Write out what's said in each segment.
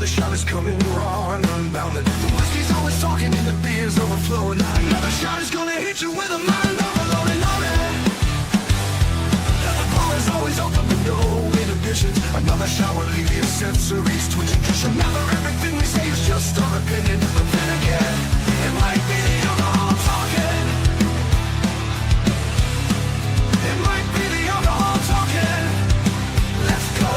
Another shot is coming raw and unbounded. The whiskey's always talking and the beer's overflowing. Another shot is gonna hit you with a mind overloaded. The bar is always open with no inhibitions. Another shot will leave your sensories twitching. Just remember, everything we say is just our opinion. But then again, it might be the alcohol talking. It might be the alcohol talking. Let's go.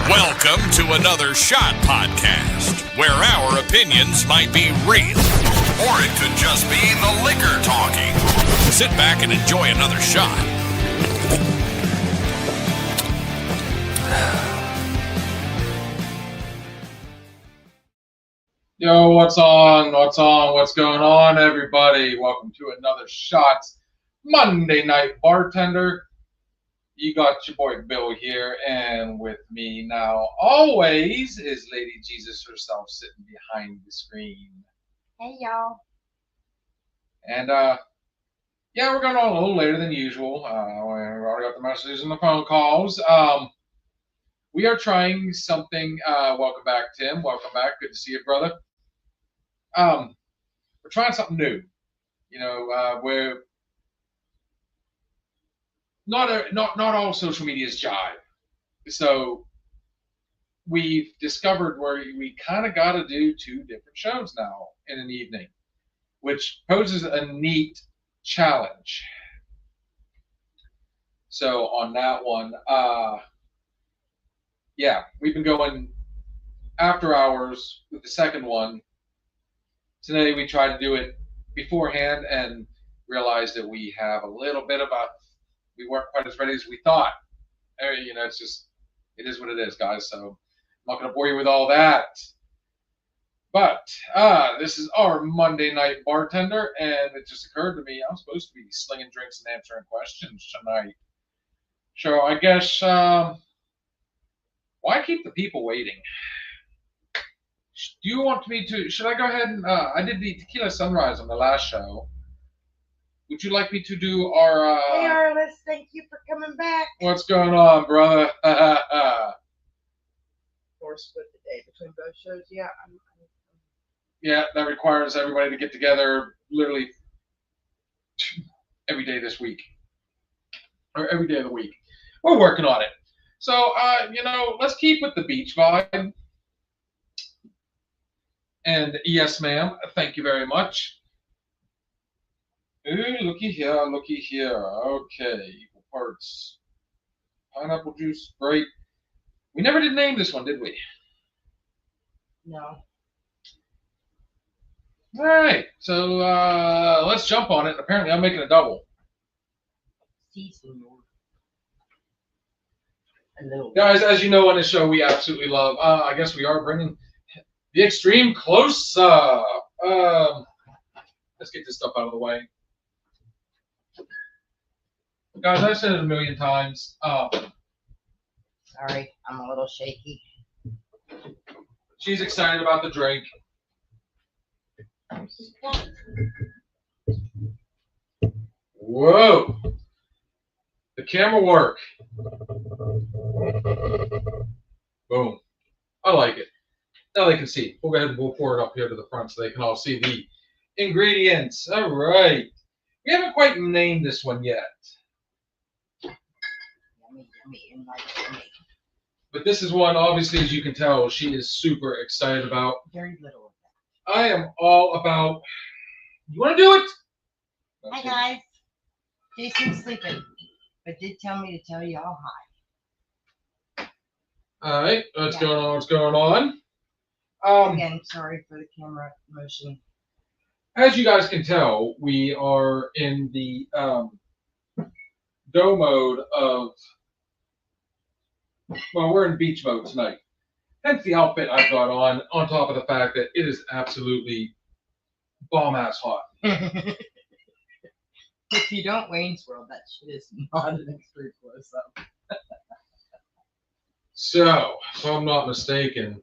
Welcome to another Shot Podcast, where our opinions might be real, or it could just be the liquor talking. Sit back and enjoy another shot. Yo, what's on? What's going on, everybody? Welcome to another Shot Monday Night Bartender. You got your boy Bill here, and with me now always is Lady Jesus herself sitting behind the screen. Hey, y'all. And, yeah, we're going on a little later than usual. We've already got the messages and the phone calls. We are trying something. Welcome back, Tim. Welcome back. Good to see you, brother. We're trying something new. You know, we're not all social media is jive. So we've discovered where we kind of got to do two different shows now in an evening, which poses a neat challenge. So on that one, yeah, we've been going after hours with the second one. Today we tried to do it beforehand and realized that we have a little bit of we weren't quite as ready as we thought. You know, it is what it is, guys. So I'm not going to bore you with all that. But this is our Monday Night Bartender, and it just occurred to me I'm supposed to be slinging drinks and answering questions tonight. So I guess, why keep the people waiting? Do you want me to, should I go ahead and, I did the Tequila Sunrise on the last show. Would you like me to do our... Hey, Arliss, thank you for coming back. What's going on, brother? Or split the day between both shows. Yeah. Yeah, that requires everybody to get together literally every day this week. Or every day of the week. We're working on it. So, you know, let's keep with the beach vibe. And yes, ma'am, thank you very much. Ooh, looky here. Okay, equal parts. Pineapple juice, great. We never did name this one, did we? No. All right, so let's jump on it. Apparently, I'm making a double. Guys, as you know on this show, we absolutely love. I guess we are bringing the extreme close up. Let's get this stuff out of the way. Guys, I've said it a million times. Sorry, I'm a little shaky. She's excited about the drink. Whoa. The camera work. Boom. I like it. Now they can see. We'll go ahead and we'll pour it up here to the front so they can all see the ingredients. All right. We haven't quite named this one yet, Yummy, yummy, and like yummy. but this is one, obviously, as you can tell, she is super excited about. Very little of I am all about. You want to do it? that. Hi guys. Jason's sleeping, but did tell me to tell y'all hi. All right. What's Yeah. going on? What's going on? Again, sorry for the camera motion. As you guys can tell, we are in the go mode of. Well, we're in beach mode tonight. Hence the outfit I've got on top of the fact that it is absolutely bomb-ass hot. If you don't Wayne's World, that shit is not an extreme close-up. So, if I'm not mistaken,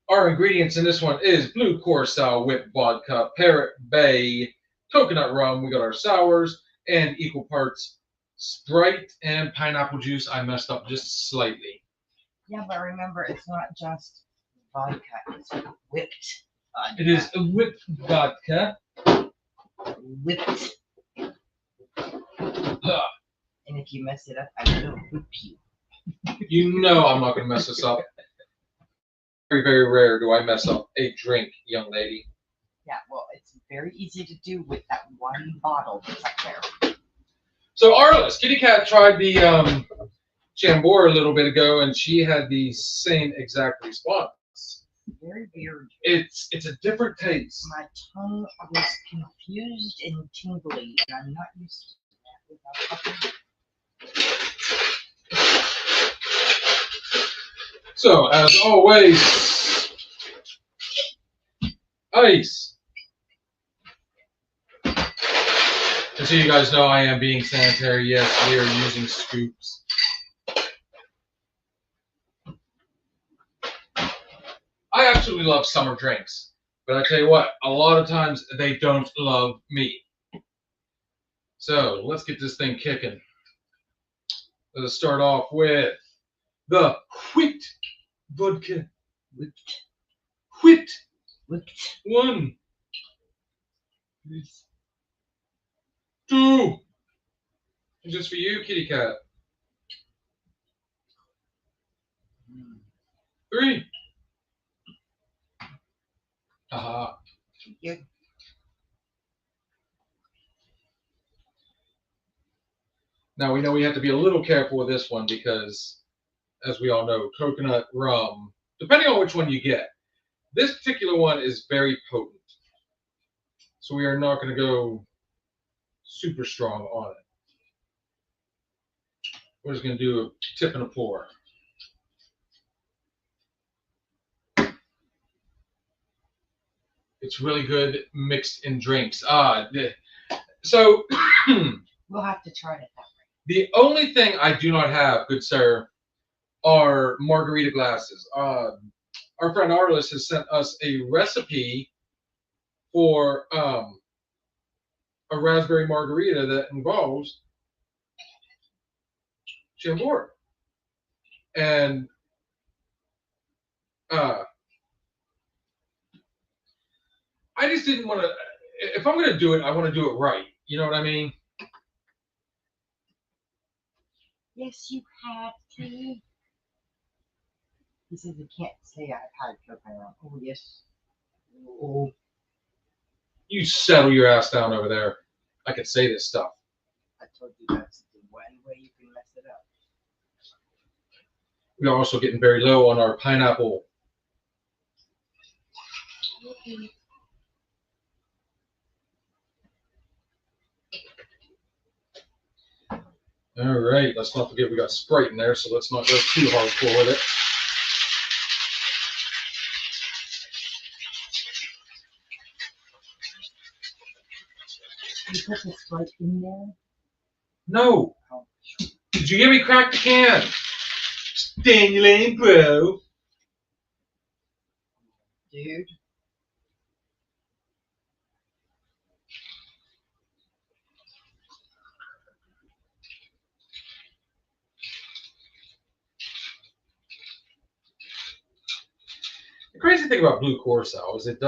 our ingredients in this one is blue Curacao whipped vodka, Parrot Bay, coconut rum. We got our sours and equal parts Sprite and pineapple juice. I messed up just slightly. Yeah, but remember, it's not just vodka; it's whipped vodka. It is a whipped vodka. Whipped. Ugh. And if you mess it up, I will whip you. You know I'm not going to mess this up. Very, very rare do I mess up a drink, young lady. Yeah, well, it's very easy to do with that one bottle that's up there. So Arliss, Kitty Cat tried the Chambord a little bit ago, and she had the same exact response. Very weird. It's a different taste. My tongue was confused and tingly, and I'm not used to that without fucking. So as always, ice. And so you guys know I am being sanitary. Yes, we are using scoops. I absolutely love summer drinks, but I tell you what, a lot of times they don't love me. So let's get this thing kicking. Let's start off with the whipped vodka. Whipped. Whipped. Whipped. 1, 2. Just for you, Kitty Cat. 3. Aha. Yeah. Now we know we have to be a little careful with this one because, as we all know, coconut rum, depending on which one you get, this particular one is very potent. So we are not going to go super strong on it. We're just going to do a tip and a pour. It's really good mixed in drinks. So We'll have to try it that way. the only thing I do not have, good sir, are margarita glasses. Our friend Arliss has sent us a recipe for a raspberry margarita that involves Chambord. And I just didn't want to. If I'm going to do it, I want to do it right. You know what I mean? Yes, you have to. He says he can't say I've had coconut. Oh, yes. Oh, You settle your ass down over there. I can say this stuff. I told you that's the one way you can mess it up. We are also getting very low on our pineapple. All right, let's not forget we got Sprite in there, so let's not go too hardcore with it. You put the Sprite in there? No. Oh, Did you hear me crack the can? Stay in your lane, bro. dude. crazy thing about blue curacao is it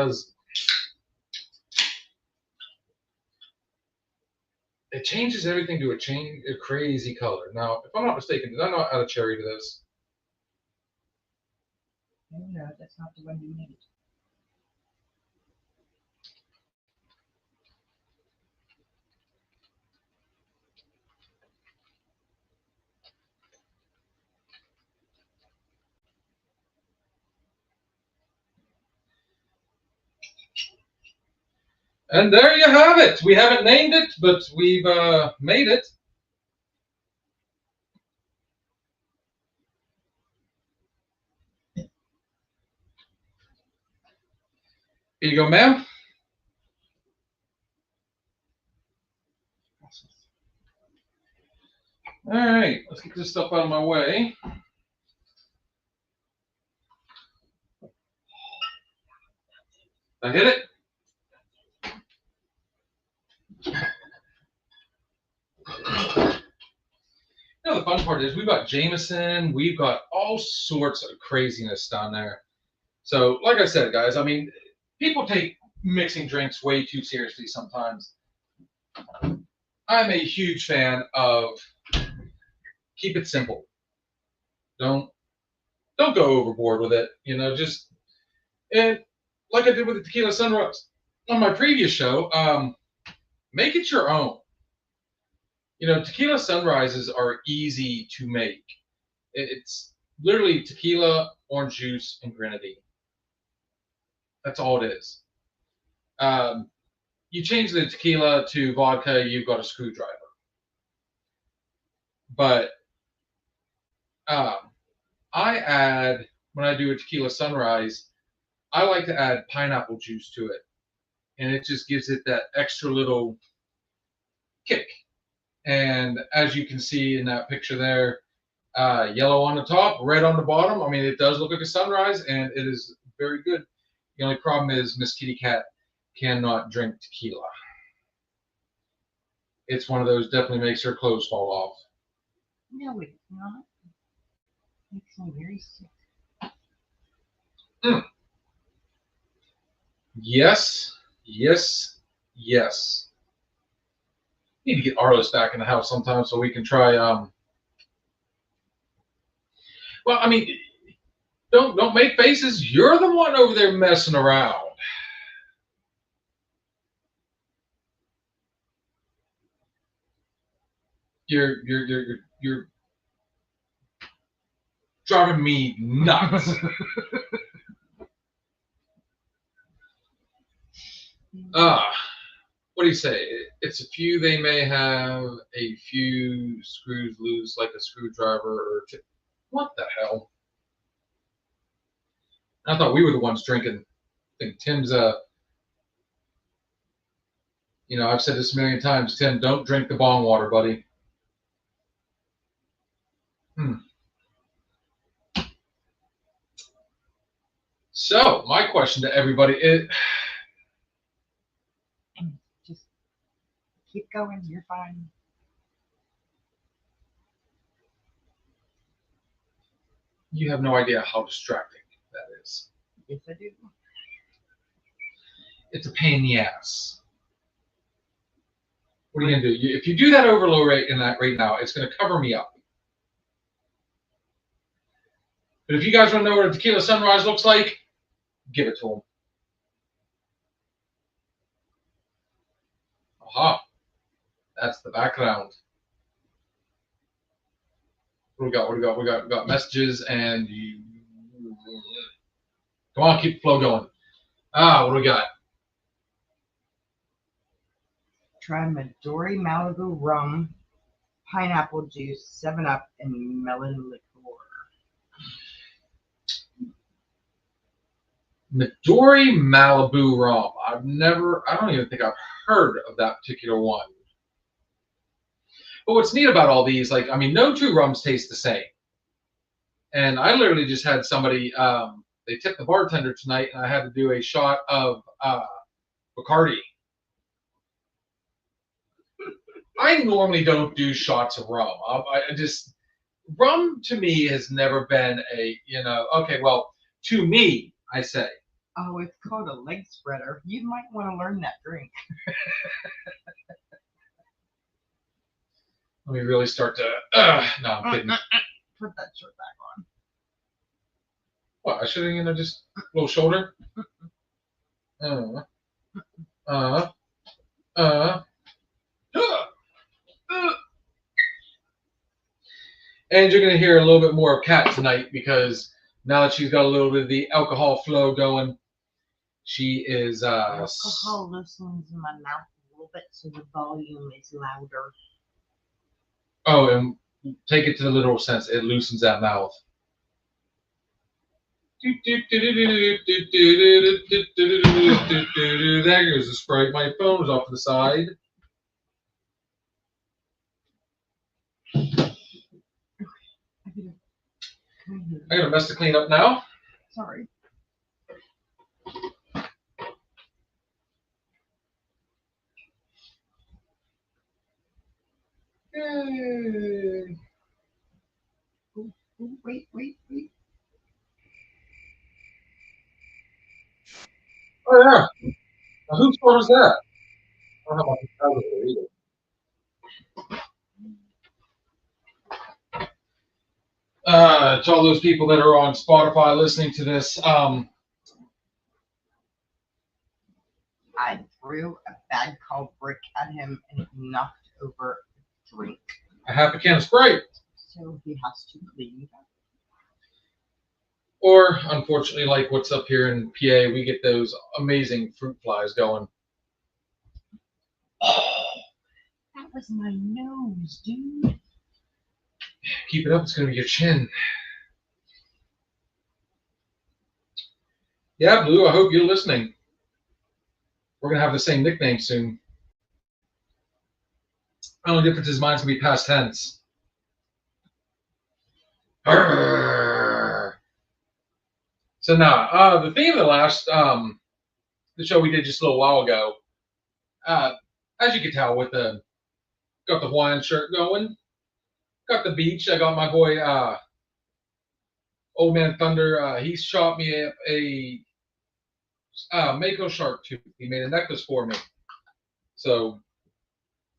changes everything to a crazy color. Now, if I'm not mistaken, did I not add a cherry to this? No, that's not the one you need. And there you have it. We haven't named it, but we've made it. Here you go, ma'am. All right, let's get this stuff out of my way. I hit it. You know, the fun part is we've got Jameson, we've got all sorts of craziness down there. So, like I said, guys, I mean, people take mixing drinks way too seriously sometimes. I'm a huge fan of keep it simple. Don't go overboard with it. You know, just and like I did with the tequila sunrise on my previous show, make it your own. You know, tequila sunrises are easy to make. It's literally tequila, orange juice, and grenadine. That's all it is. You change the tequila to vodka, you've got a screwdriver. But I add, when I do a tequila sunrise, I like to add pineapple juice to it. And it just gives it that extra little kick. And as you can see in that picture there, yellow on the top, red on the bottom. I mean, it does look like a sunrise, and it is very good. The only problem is Miss Kitty Cat cannot drink tequila. It's one of those definitely makes her clothes fall off. No, it's not. It makes me very sick. Yes, yes, yes. Need to get Arliss back in the house sometime so we can try. Well, I mean, don't make faces. You're the one over there messing around. You're driving me nuts. What do you say? It's a few. They may have a few screws loose, like a screwdriver or two. What the hell? I thought we were the ones drinking. I think Tim's you know, I've said this a million times. Tim, don't drink the bong water, buddy. So my question to everybody is. Just keep going. You're fine. You have no idea how distracting that is. Yes, I do. It's a pain in the ass. What are you gonna do? If you do that overload rate in that right now, it's gonna cover me up. But if you guys want to know what a tequila sunrise looks like, give it to them. Aha. That's the background. What do we got? What do we got? We got messages and you. Come on, keep the flow going. What do we got? Try Midori Malibu rum, pineapple juice, 7-Up, and melon liqueur. Midori Malibu rum. I don't even think I've heard of that particular one. But what's neat about all these, like, I mean, no two rums taste the same. And I literally just had somebody, they tipped the bartender tonight, and I had to do a shot of Bacardi. I normally don't do shots of rum. Rum to me has never been a, you know, okay, well, to me, I say. Oh, it's called a leg spreader. You might want to learn that drink. Let me really start to. No, I'm kidding. Put that shirt back on. What? I should have, just a little shoulder. And you're gonna hear a little bit more of Kat tonight because now that she's got a little bit of the alcohol flow going, she is. Alcohol loosens my mouth a little bit, so the volume is louder. Oh, and take it to the literal sense. It loosens that mouth. There goes the Sprite. My phone was off to the side. I got a mess to clean up now. Sorry. Yay. Ooh, wait. Oh yeah. Now, whose phone is that? I don't have my phone either. To all those people that are on Spotify listening to this, I threw a bag called brick at him and it knocked over a drink. a half a can of Sprite. So he has to clean it up. Or, unfortunately, like what's up here in PA, we get those amazing fruit flies going. Oh, that was my nose, dude. Keep it up, it's going to be your chin. Yeah, Blue, I hope you're listening. We're going to have the same nickname soon. The only difference is mine's going to be past tense. Arrgh. So now, the theme of the last the show we did just a little while ago, as you can tell, with got the Hawaiian shirt going, got the beach. I got my boy Old Man Thunder. He shot me a Mako shark tooth. He made a necklace for me. So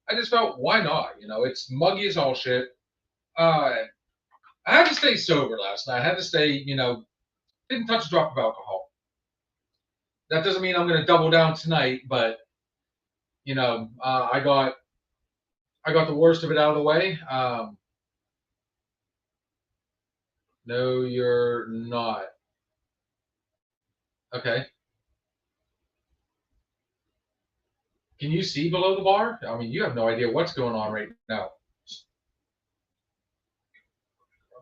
I just felt, why not? It's muggy as all shit. I had to stay sober last night. I had to stay, didn't touch a drop of alcohol. That doesn't mean I'm going to double down tonight, but I got the worst of it out of the way. No, you're not. Okay. Can you see below the bar? I mean, you have no idea what's going on right now.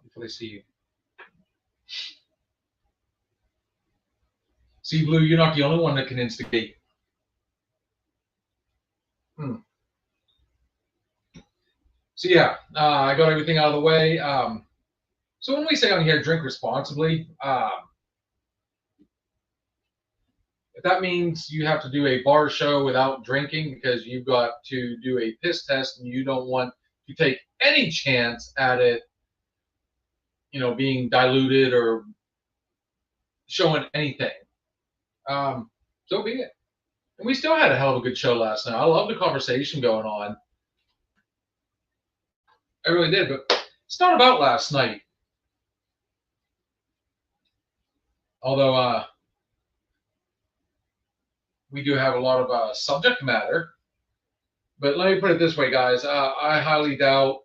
Before they see you. See, Blue, you're not the only one that can instigate. So yeah, I got everything out of the way. So when we say on here, drink responsibly, if that means you have to do a bar show without drinking because you've got to do a piss test and you don't want to take any chance at it, being diluted or showing anything, so be it. And we still had a hell of a good show last night. I love the conversation going on. I really did, but it's not about last night. Although we do have a lot of subject matter. But let me put it this way, guys. I highly doubt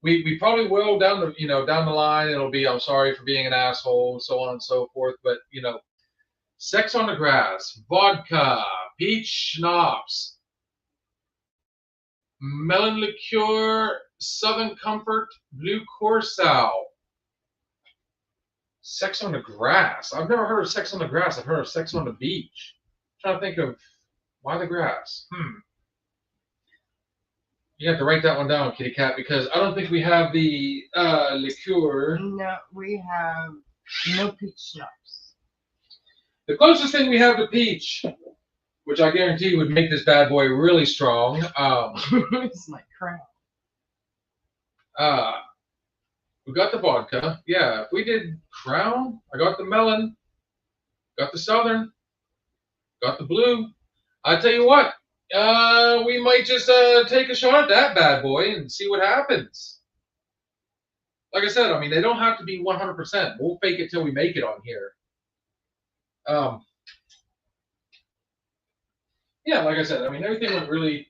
we probably will down the line. It'll be, I'm sorry for being an asshole, so on and so forth. But sex on the grass, vodka, peach schnapps, melon liqueur, Southern Comfort, blue Curacao. Sex on the grass. I've never heard of sex on the grass. I've heard of sex on the beach. I'm trying to think of why the grass. You have to write that one down, Kitty Cat, because I don't think we have the liqueur. No, we have no peach schnapps. The closest thing we have to peach, which I guarantee would make this bad boy really strong. It's like crap. We got the vodka. Yeah, if we did Crown, I got the melon. got the Southern, got the Blue. I tell you what, we might just take a shot at that bad boy and see what happens. Like I said, I mean, they don't have to be 100%. We'll fake it till we make it on here. Yeah, like I said, I mean, everything went really,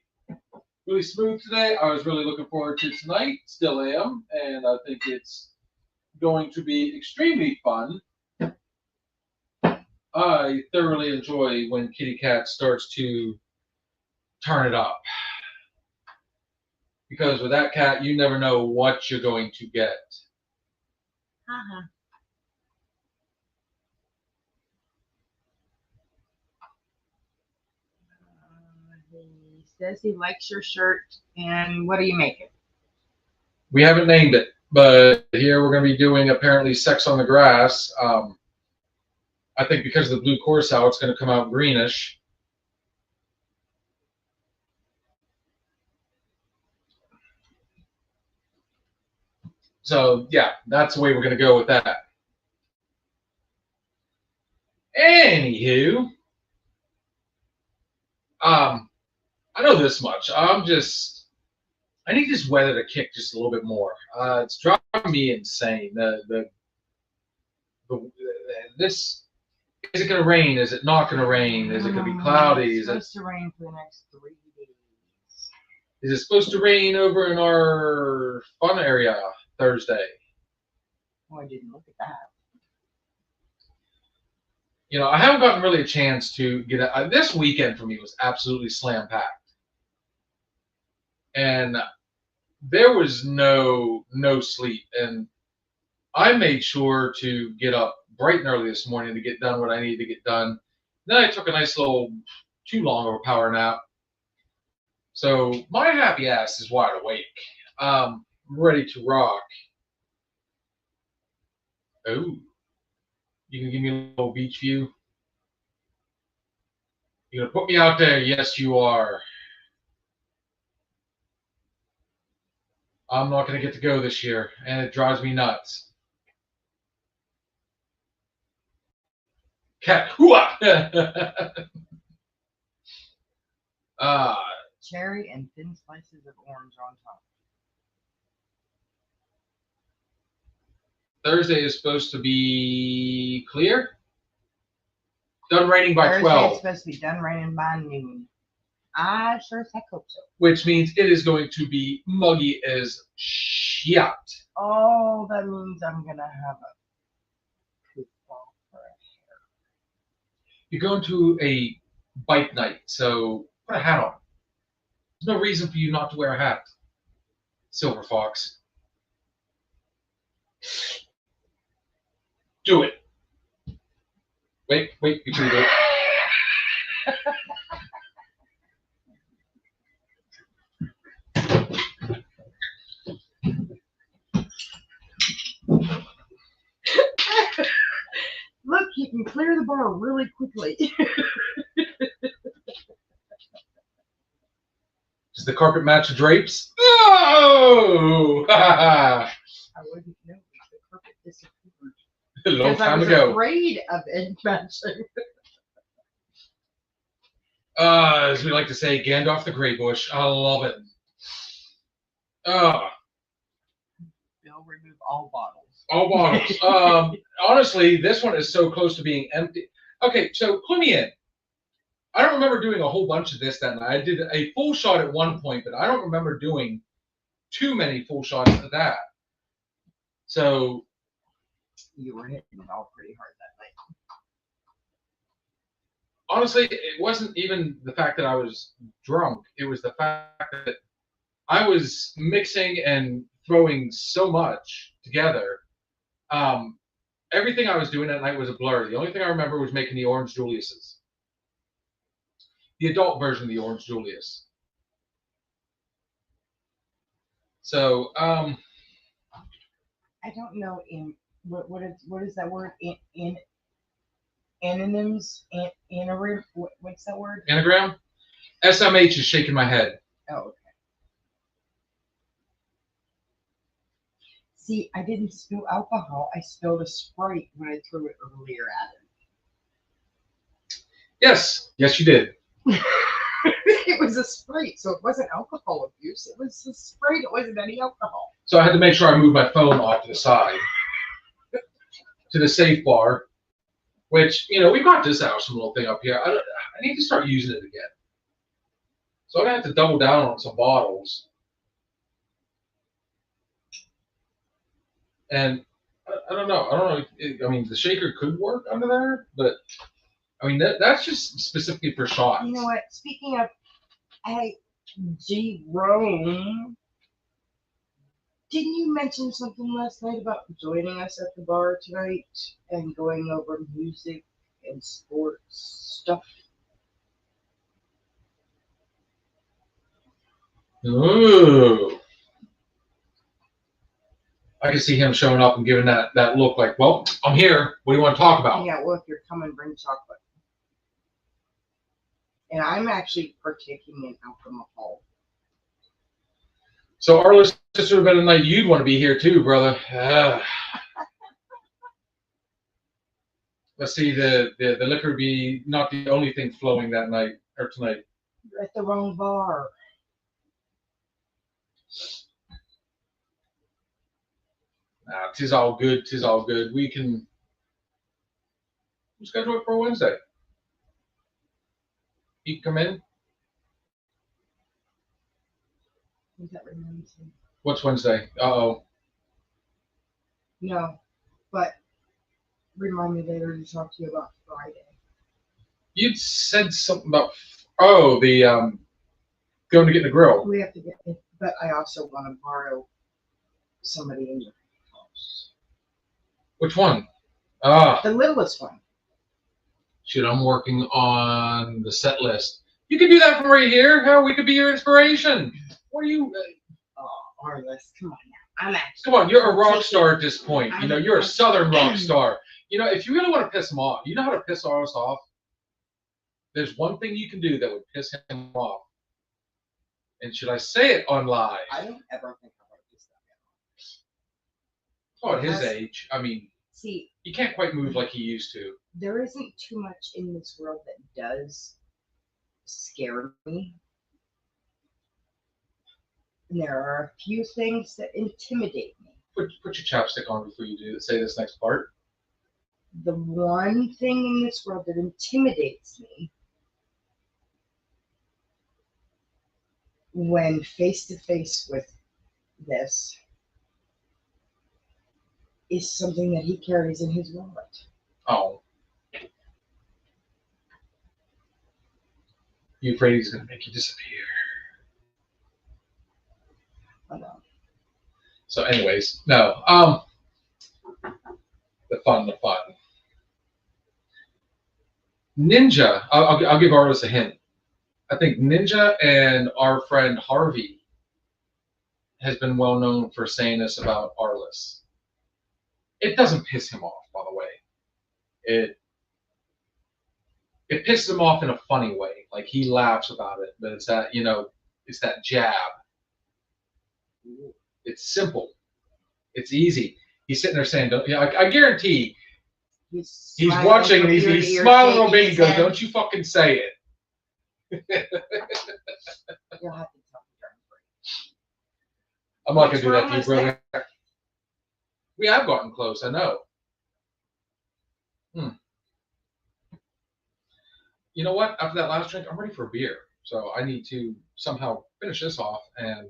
really smooth today. I was really looking forward to tonight. Still am, and I think it's going to be extremely fun. I thoroughly enjoy when Kitty Cat starts to turn it up. Because with that cat, you never know what you're going to get. Uh-huh. He says he likes your shirt, and what do you make it? We haven't named it, but here we're going to be doing apparently Sex on the Grass. I think because of the blue curacao, it's going to come out greenish. So, yeah, that's the way we're going to go with that. Anywho, I know this much. I need this weather to kick just a little bit more. It's driving me insane. This, is it going to rain? Is it not going to rain? Is it going to be cloudy? It's supposed to rain for the next 3 days. Is it supposed to rain over in our fun area Thursday? Oh, I didn't look at that. You know, I haven't gotten really a chance to get it. This weekend for me was absolutely slam packed, and there was no sleep. And I made sure to get up bright and early this morning to get done what I needed to get done. Then I took a nice little, too long of a power nap. So my happy ass is wide awake, ready to rock. Oh. You can give me a little beach view? You're going to put me out there? Yes, you are. I'm not going to get to go this year, and it drives me nuts. Cat, hooah! Cherry and thin slices of orange on top. Thursday is supposed to be clear. Done raining by Thursday 12. It's supposed to be done raining by noon. I sure as heck hope so. Which means it is going to be muggy as shit. Oh, that means I'm going to have a poop ball for a hair. You're going to a bike night, so put a hat on. There's no reason for you not to wear a hat, Silver Fox. Do it. Wait, before you do it. Look, you can clear the bar really quickly. Does the carpet match the drapes? Oh! I wouldn't know if the carpet disappeared. A long Because I time was ago. afraid of it matching. As we like to say, Gandalf the Grey Bush. I love it. Bill, remove all bottles. All bottles. Honestly, this one is so close to being empty. Okay, so clue me in. I don't remember doing a whole bunch of this that night. I did a full shot at one point, but I don't remember doing too many full shots of that. So you were hitting it all pretty hard that night. Honestly, it wasn't even the fact that I was drunk. It was the fact that I was mixing and throwing so much together. Everything I was doing that night was a blur. The only thing I remember was making the Orange Julius's. The adult version of the Orange Julius. So, I don't know what is that word? Anonyms? What's that word? Anagram? SMH is shaking my head. Oh, okay. See, I didn't spill alcohol. I spilled a Sprite when I threw it earlier at him. Yes, yes, you did. It was a Sprite, so it wasn't alcohol abuse. It was a Sprite. It wasn't any alcohol. So I had to make sure I moved my phone off to the side to the safe bar, which we've got this awesome little thing up here. I need to start using it again. So I'm gonna have to double down on some bottles. And I don't know. I don't know. I mean, the shaker could work under there, but I mean that's just specifically for shots. You know what? Speaking of, hey, Jerome, didn't you mention something last night about joining us at the bar tonight and going over music and sports stuff? Ooh. I can see him showing up and giving that look like, well, I'm here. What do you want to talk about? Yeah, well, if you're coming, bring chocolate. And I'm actually partaking in alcohol. So our sister have been a night you'd want to be here too, brother. Let's see, the liquor be not the only thing flowing that night or tonight. You're at the wrong bar. Nah, 'tis all good. 'Tis all good. We can schedule it for Wednesday. You can come in. I think that reminds me. What's Wednesday? Uh-oh. No, but remind me later to talk to you about Friday. You'd said something about the going to get the grill. We have to get it, but I also want to borrow somebody in your house. Which one? Ah, The littlest one. shit, I'm working on the set list. You can do that from right here. Hell, we could be your inspiration. What are you? Oh, Arliss, come on now. I'm actually. Come on, you're a rock star at this point. You're a I'm- Southern rock star. If you really want to piss him off, you know how to piss us off? There's one thing you can do that would piss him off. And should I say it on live? I don't ever think about this stuff. Oh, at his Yes. age, I mean, See, he can't quite move like he used to. there isn't too much in this world that does scare me. And there are a few things that intimidate me. Put your chapstick on before you say this next part. The one thing in this world that intimidates me when face to face with this is something that he carries in his wallet. Oh. You afraid he's going to make you disappear? I know. So, anyways, no. The fun. Ninja. I'll give Arliss a hint. I think Ninja and our friend Harvey has been well known for saying this about Arliss. It doesn't piss him off, by the way. It pisses him off in a funny way. Like he laughs about it, but it's that it's that jab. It's simple. It's easy. He's sitting there saying, I guarantee he's watching and he's smiling a little bit and goes, don't you fucking say it. You'll have to tell me. I'm not going to do that to you, brother. We have gotten close, I know. You know what? After that last drink, I'm ready for a beer. So I need to somehow finish this off and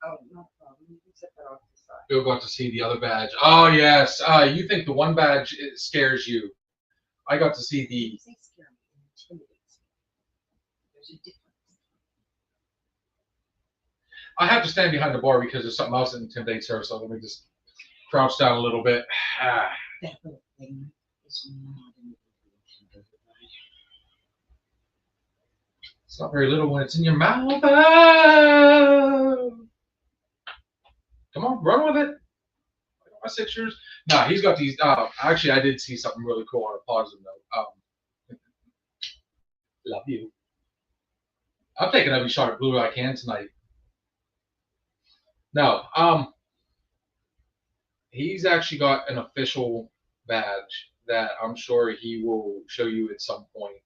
Oh, no problem. You can set that off the side. Bill got to see the other badge. Oh, yes. You think the one badge scares you. I got to see the... You say scare me, it intimidates me. There's a difference. I have to stand behind the bar because there's something else that intimidates her, so let me just crouch down a little bit. That little thing is not an It's not very little when it's in your mouth. Oh. Come on, run with it. My 6 years. Nah, he's got these. Actually, I did see something really cool on a positive note. Love you. I'm taking every shot of blue I can tonight. No, he's actually got an official badge that I'm sure he will show you at some point.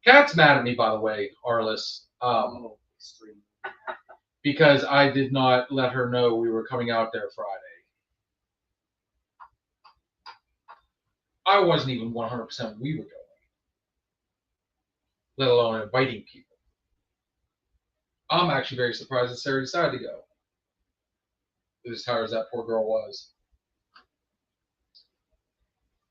Cat's mad at me, by the way, Arliss, Extreme. because I did not let her know we were coming out there Friday. I wasn't even 100% we were going, let alone inviting people. I'm actually very surprised that Sarah decided to go. As tired as that poor girl was.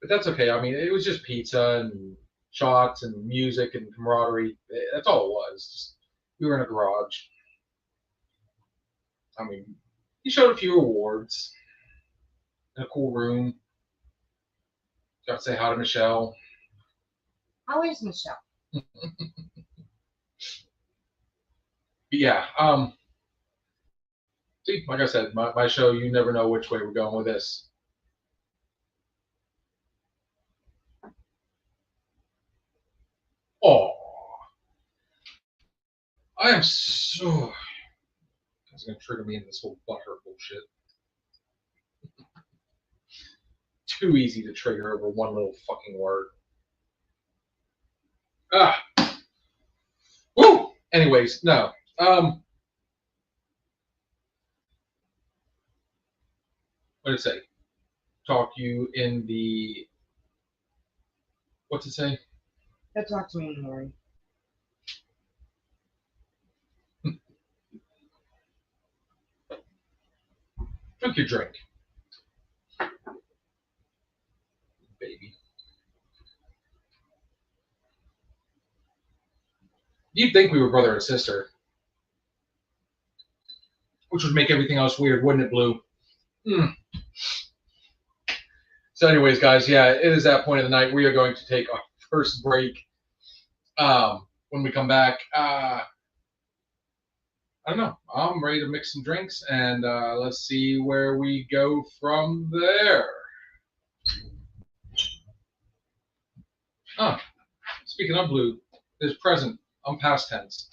But that's okay. I mean, it was just pizza and shots and music and camaraderie. That's all it was. Just, we were in a garage. I mean, he showed a few awards in a cool room. Got to say hi to Michelle. How is Michelle? But yeah, see, like I said, my show, you never know which way we're going with this. Oh, I am so. That's going to trigger me into this whole butthurt bullshit. Too easy to trigger over one little fucking word. Ah. Woo! Anyways, no. What did it say? Talk you in the. What's it say? Go talk to me in the morning. Drink your drink. Baby. You'd think we were brother and sister. Which would make everything else weird, wouldn't it, Blue? So anyways, guys, yeah, it is that point of the night. We are going to take our first break. When we come back, I don't know. I'm ready to mix some drinks, and let's see where we go from there. Speaking of Blue, there's present. I'm past tense.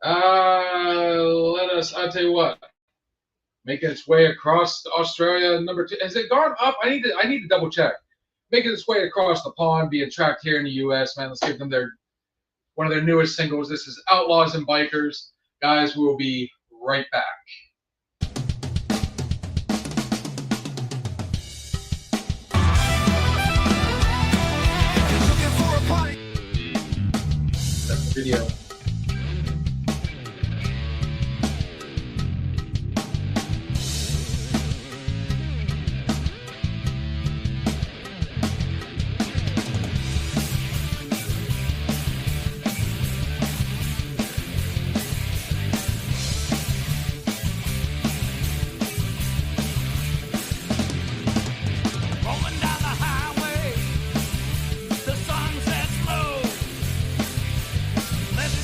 I'll tell you what, making its way across Australia, number 2. Has it gone up? I need to double check. Making its way across the pond, being tracked here in the U.S., man. Let's give them one of their newest singles. This is Outlaws and Bikers. Guys, we will be right back. That's the video. Let's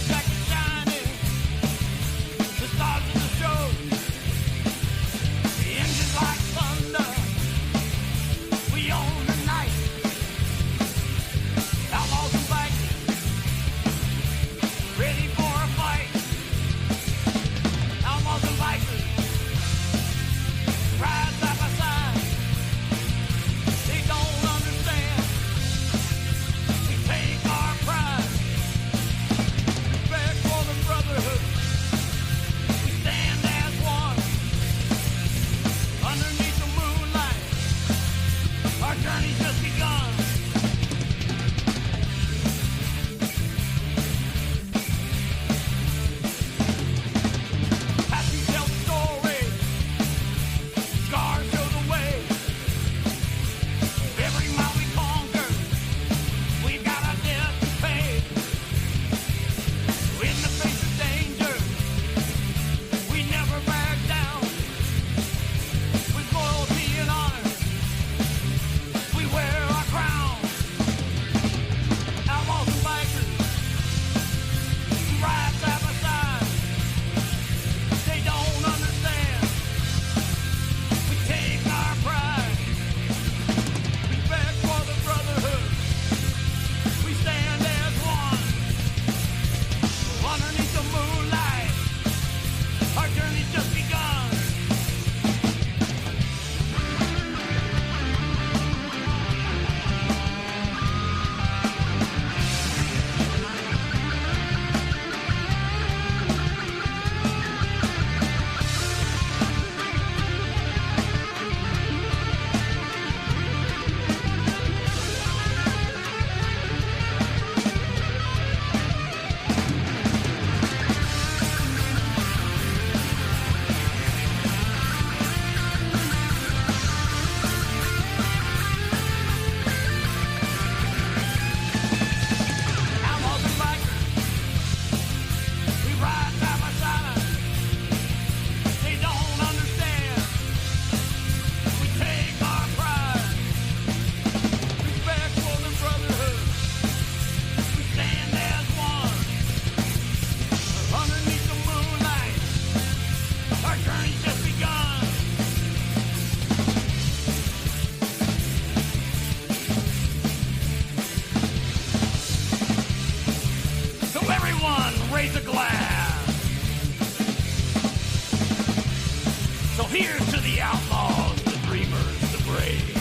Here's to the outlaws, the dreamers, the brave.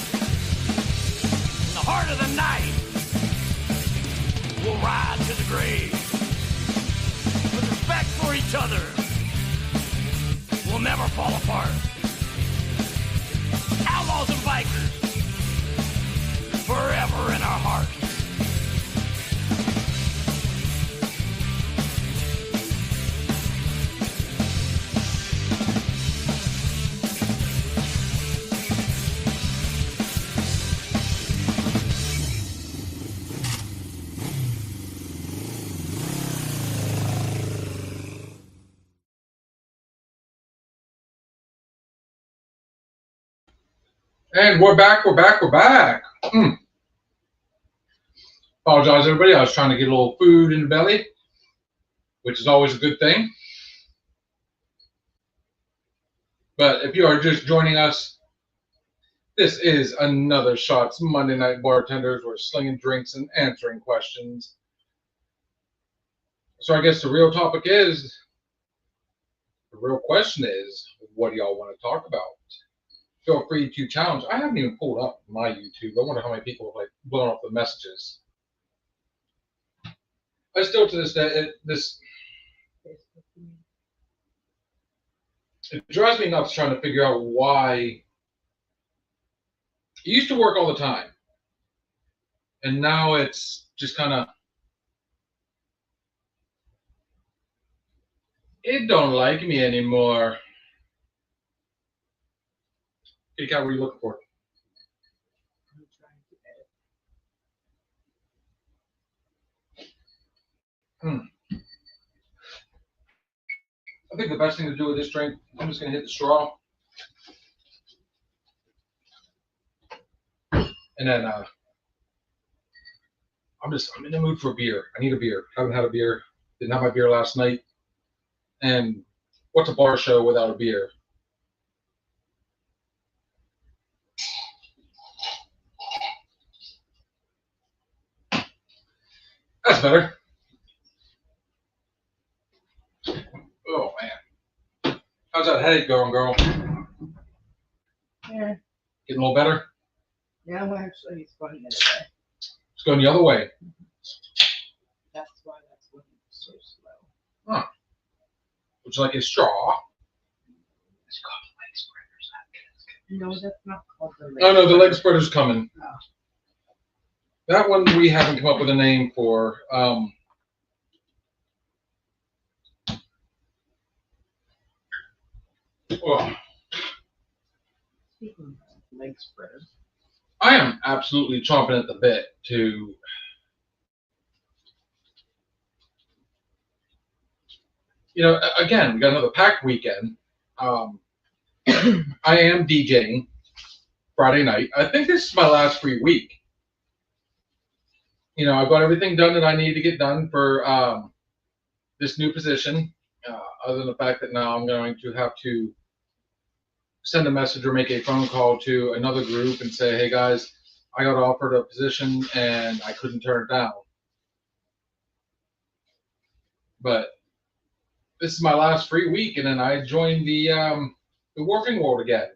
In the heart of the night, we'll ride to the grave. With respect for each other, we'll never fall apart. Outlaws and bikers, forever in our hearts. And we're back. Apologize, everybody. I was trying to get a little food in the belly, which is always a good thing. But if you are just joining us, this is another Shots Monday Night Bartenders. We're slinging drinks and answering questions. So I guess the real question is, what do y'all want to talk about? Feel free to challenge. I haven't even pulled up my YouTube. I wonder how many people have blown up the messages. I still, to this day, it drives me nuts trying to figure out why. It used to work all the time, and now it's just kind of, it don't like me anymore. Hey, Kat, what are you looking for? I think the best thing to do with this drink, I'm just going to hit the straw. And then I'm in the mood for a beer. I need a beer. Haven't had a beer. Didn't have my beer last night. And what's a bar show without a beer? That's better. Oh, man. How's that headache going, girl? Yeah. Getting a little better? Now actually it's going the other way. It's going the other way. That's why that's when it's so slow. Huh. Would you like a straw? It's called leg spreaders. No, that's not called the leg. Oh, no, the leg spreader's coming. Oh. That one we haven't come up with a name for. Speaking of leg spreaders. I am absolutely chomping at the bit to again, we got another packed weekend. I am DJing Friday night. I think this is my last free week. I've got everything done that I need to get done for this new position, other than the fact that now I'm going to have to send a message or make a phone call to another group and say, hey guys, I got offered a position and I couldn't turn it down. But this is my last free week, and then I joined the working world again.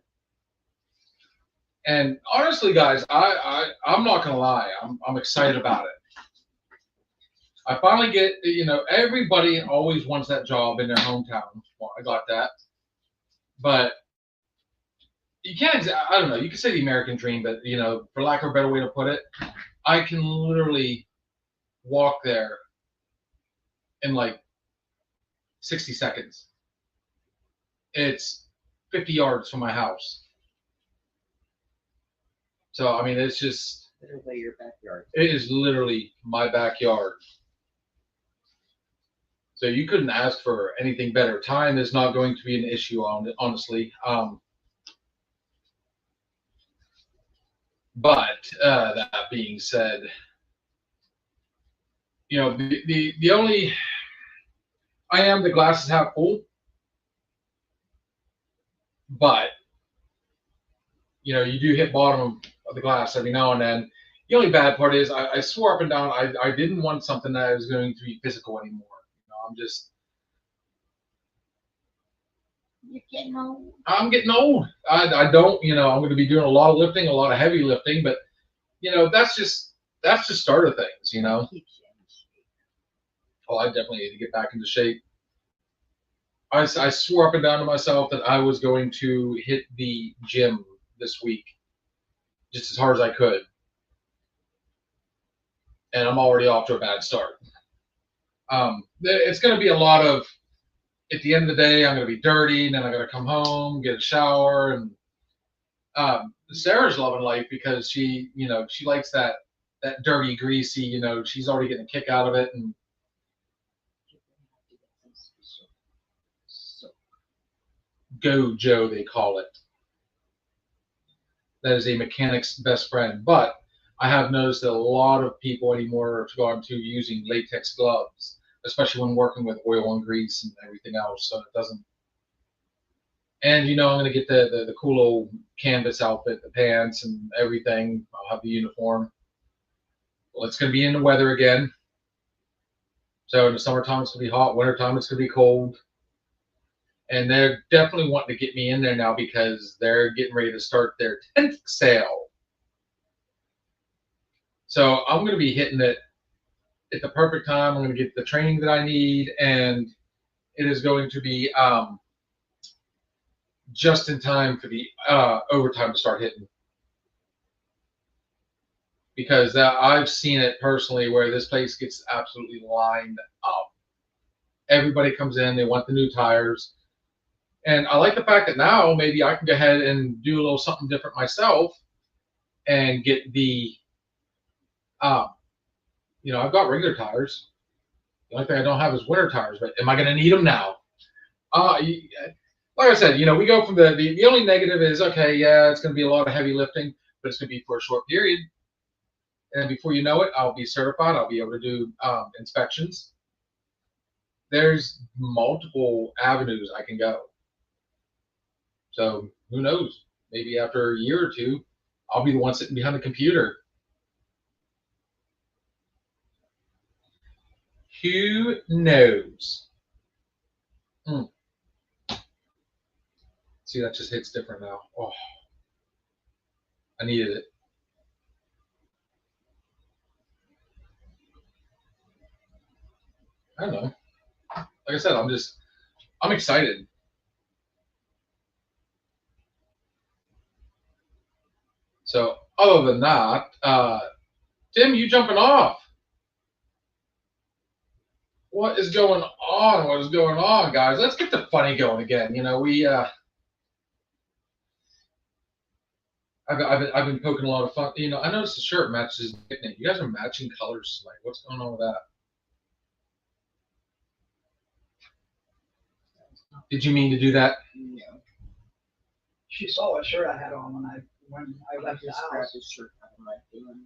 And honestly, guys, I'm not gonna lie, I'm excited about it. I finally get, everybody always wants that job in their hometown. Well, I got that, but you can't. I don't know. You could say the American dream, but for lack of a better way to put it, I can literally walk there in like 60 seconds. It's 50 yards from my house. So, I mean, it's just Literally your backyard. It is literally my backyard. So you couldn't ask for anything better. Time is not going to be an issue, honestly. But that being said, the only, I am the glass is half full, but you do hit bottom of the glass every now and then. The only bad part is I swore up and down I didn't want something that was going to be physical anymore. I'm just You're getting old. I'm getting old. I don't, I'm going to be doing a lot of lifting, a lot of heavy lifting, but that's just start of things, Keeps you in shape. Oh, I definitely need to get back into shape. I swore up and down to myself that I was going to hit the gym this week just as hard as I could. And I'm already off to a bad start. It's going to be a lot of, at the end of the day, I'm going to be dirty, and then I got to come home, get a shower, and Sarah's loving life because she likes that dirty, greasy, she's already getting a kick out of it, and Go Joe, they call it. That is a mechanic's best friend. But I have noticed that a lot of people anymore have gone to using latex gloves, especially when working with oil and grease and everything else, so it doesn't. And I'm going to get the cool old canvas outfit, the pants and everything. I'll have the uniform. Well, it's going to be in the weather again. So in the summertime it's going to be hot, wintertime it's going to be cold. And they're definitely wanting to get me in there now because they're getting ready to start their 10th sale. So I'm going to be hitting it at the perfect time. I'm going to get the training that I need, and it is going to be just in time for the overtime to start hitting. Because I've seen it personally where this place gets absolutely lined up. Everybody comes in, they want the new tires. And I like the fact that now maybe I can go ahead and do a little something different myself and get the, I've got regular tires. The only thing I don't have is winter tires, but am I going to need them now? Like I said, we go from the only negative is, okay, yeah, it's going to be a lot of heavy lifting, but it's going to be for a short period. And before you know it, I'll be certified. I'll be able to do inspections. There's multiple avenues I can go. So who knows? Maybe after a year or two, I'll be the one sitting behind the computer. Who knows? See, that just hits different now. Oh, I needed it. I don't know. Like I said, I'm excited. So other than that, Tim, you jumping off. What is going on? What is going on, guys? Let's get the funny going again. I've been poking a lot of fun. I noticed the shirt matches the nickname. You guys are matching colors tonight. What's going on with that? Did you mean to do that? No. She saw a shirt I had on when I left the house. His shirt out of my feeling.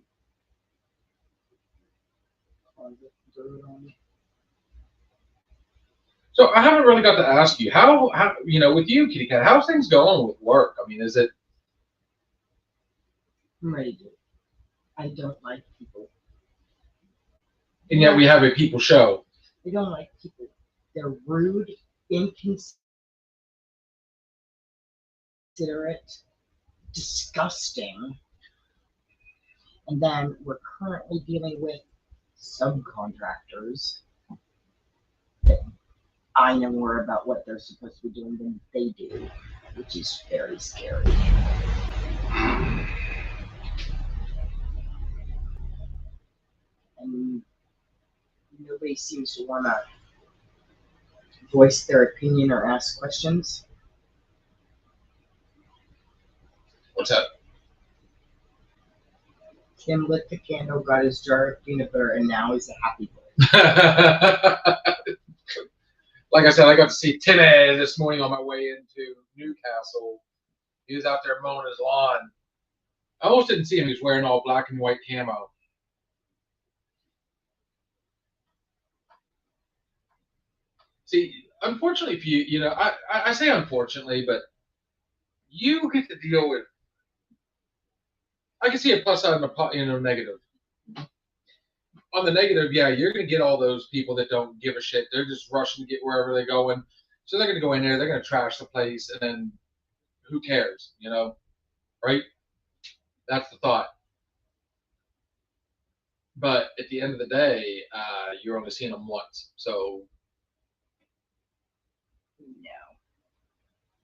So I haven't really got to ask you how with you, Kitty Cat, how's things going with work? I mean, is it? I'm ready to. I don't like people. And yet we have a people show. I don't like people. They're rude, inconsiderate, disgusting. And then we're currently dealing with subcontractors that I know more about what they're supposed to be doing than they do, which is very scary. And nobody seems to want to voice their opinion or ask questions. What's that? Tim lit the candle, got his jar of peanut butter, and now he's a happy boy. Like I said, I got to see Timmy this morning on my way into Newcastle. He was out there mowing his lawn. I almost didn't see him. He was wearing all black and white camo. See, unfortunately for you, I say unfortunately, but you get to deal with. I can see a plus side and a negative. On the negative, yeah, you're going to get all those people that don't give a shit. They're just rushing to get wherever they're going. So they're going to go in there, they're going to trash the place, and then who cares, right? That's the thought. But at the end of the day, you're only seeing them once. So No.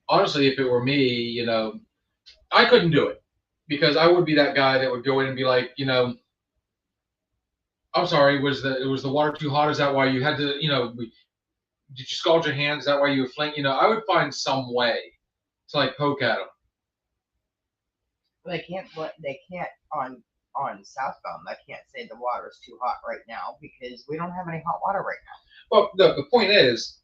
honestly, if it were me, I couldn't do it because I would be that guy that would go in and be like, I'm sorry, was the water too hot? Is that why you had to, did you scald your hands? Is that why you were flank? I would find some way to like poke at them. They can't on southbound. I can't say the water's too hot right now because we don't have any hot water right now. Well, the point is,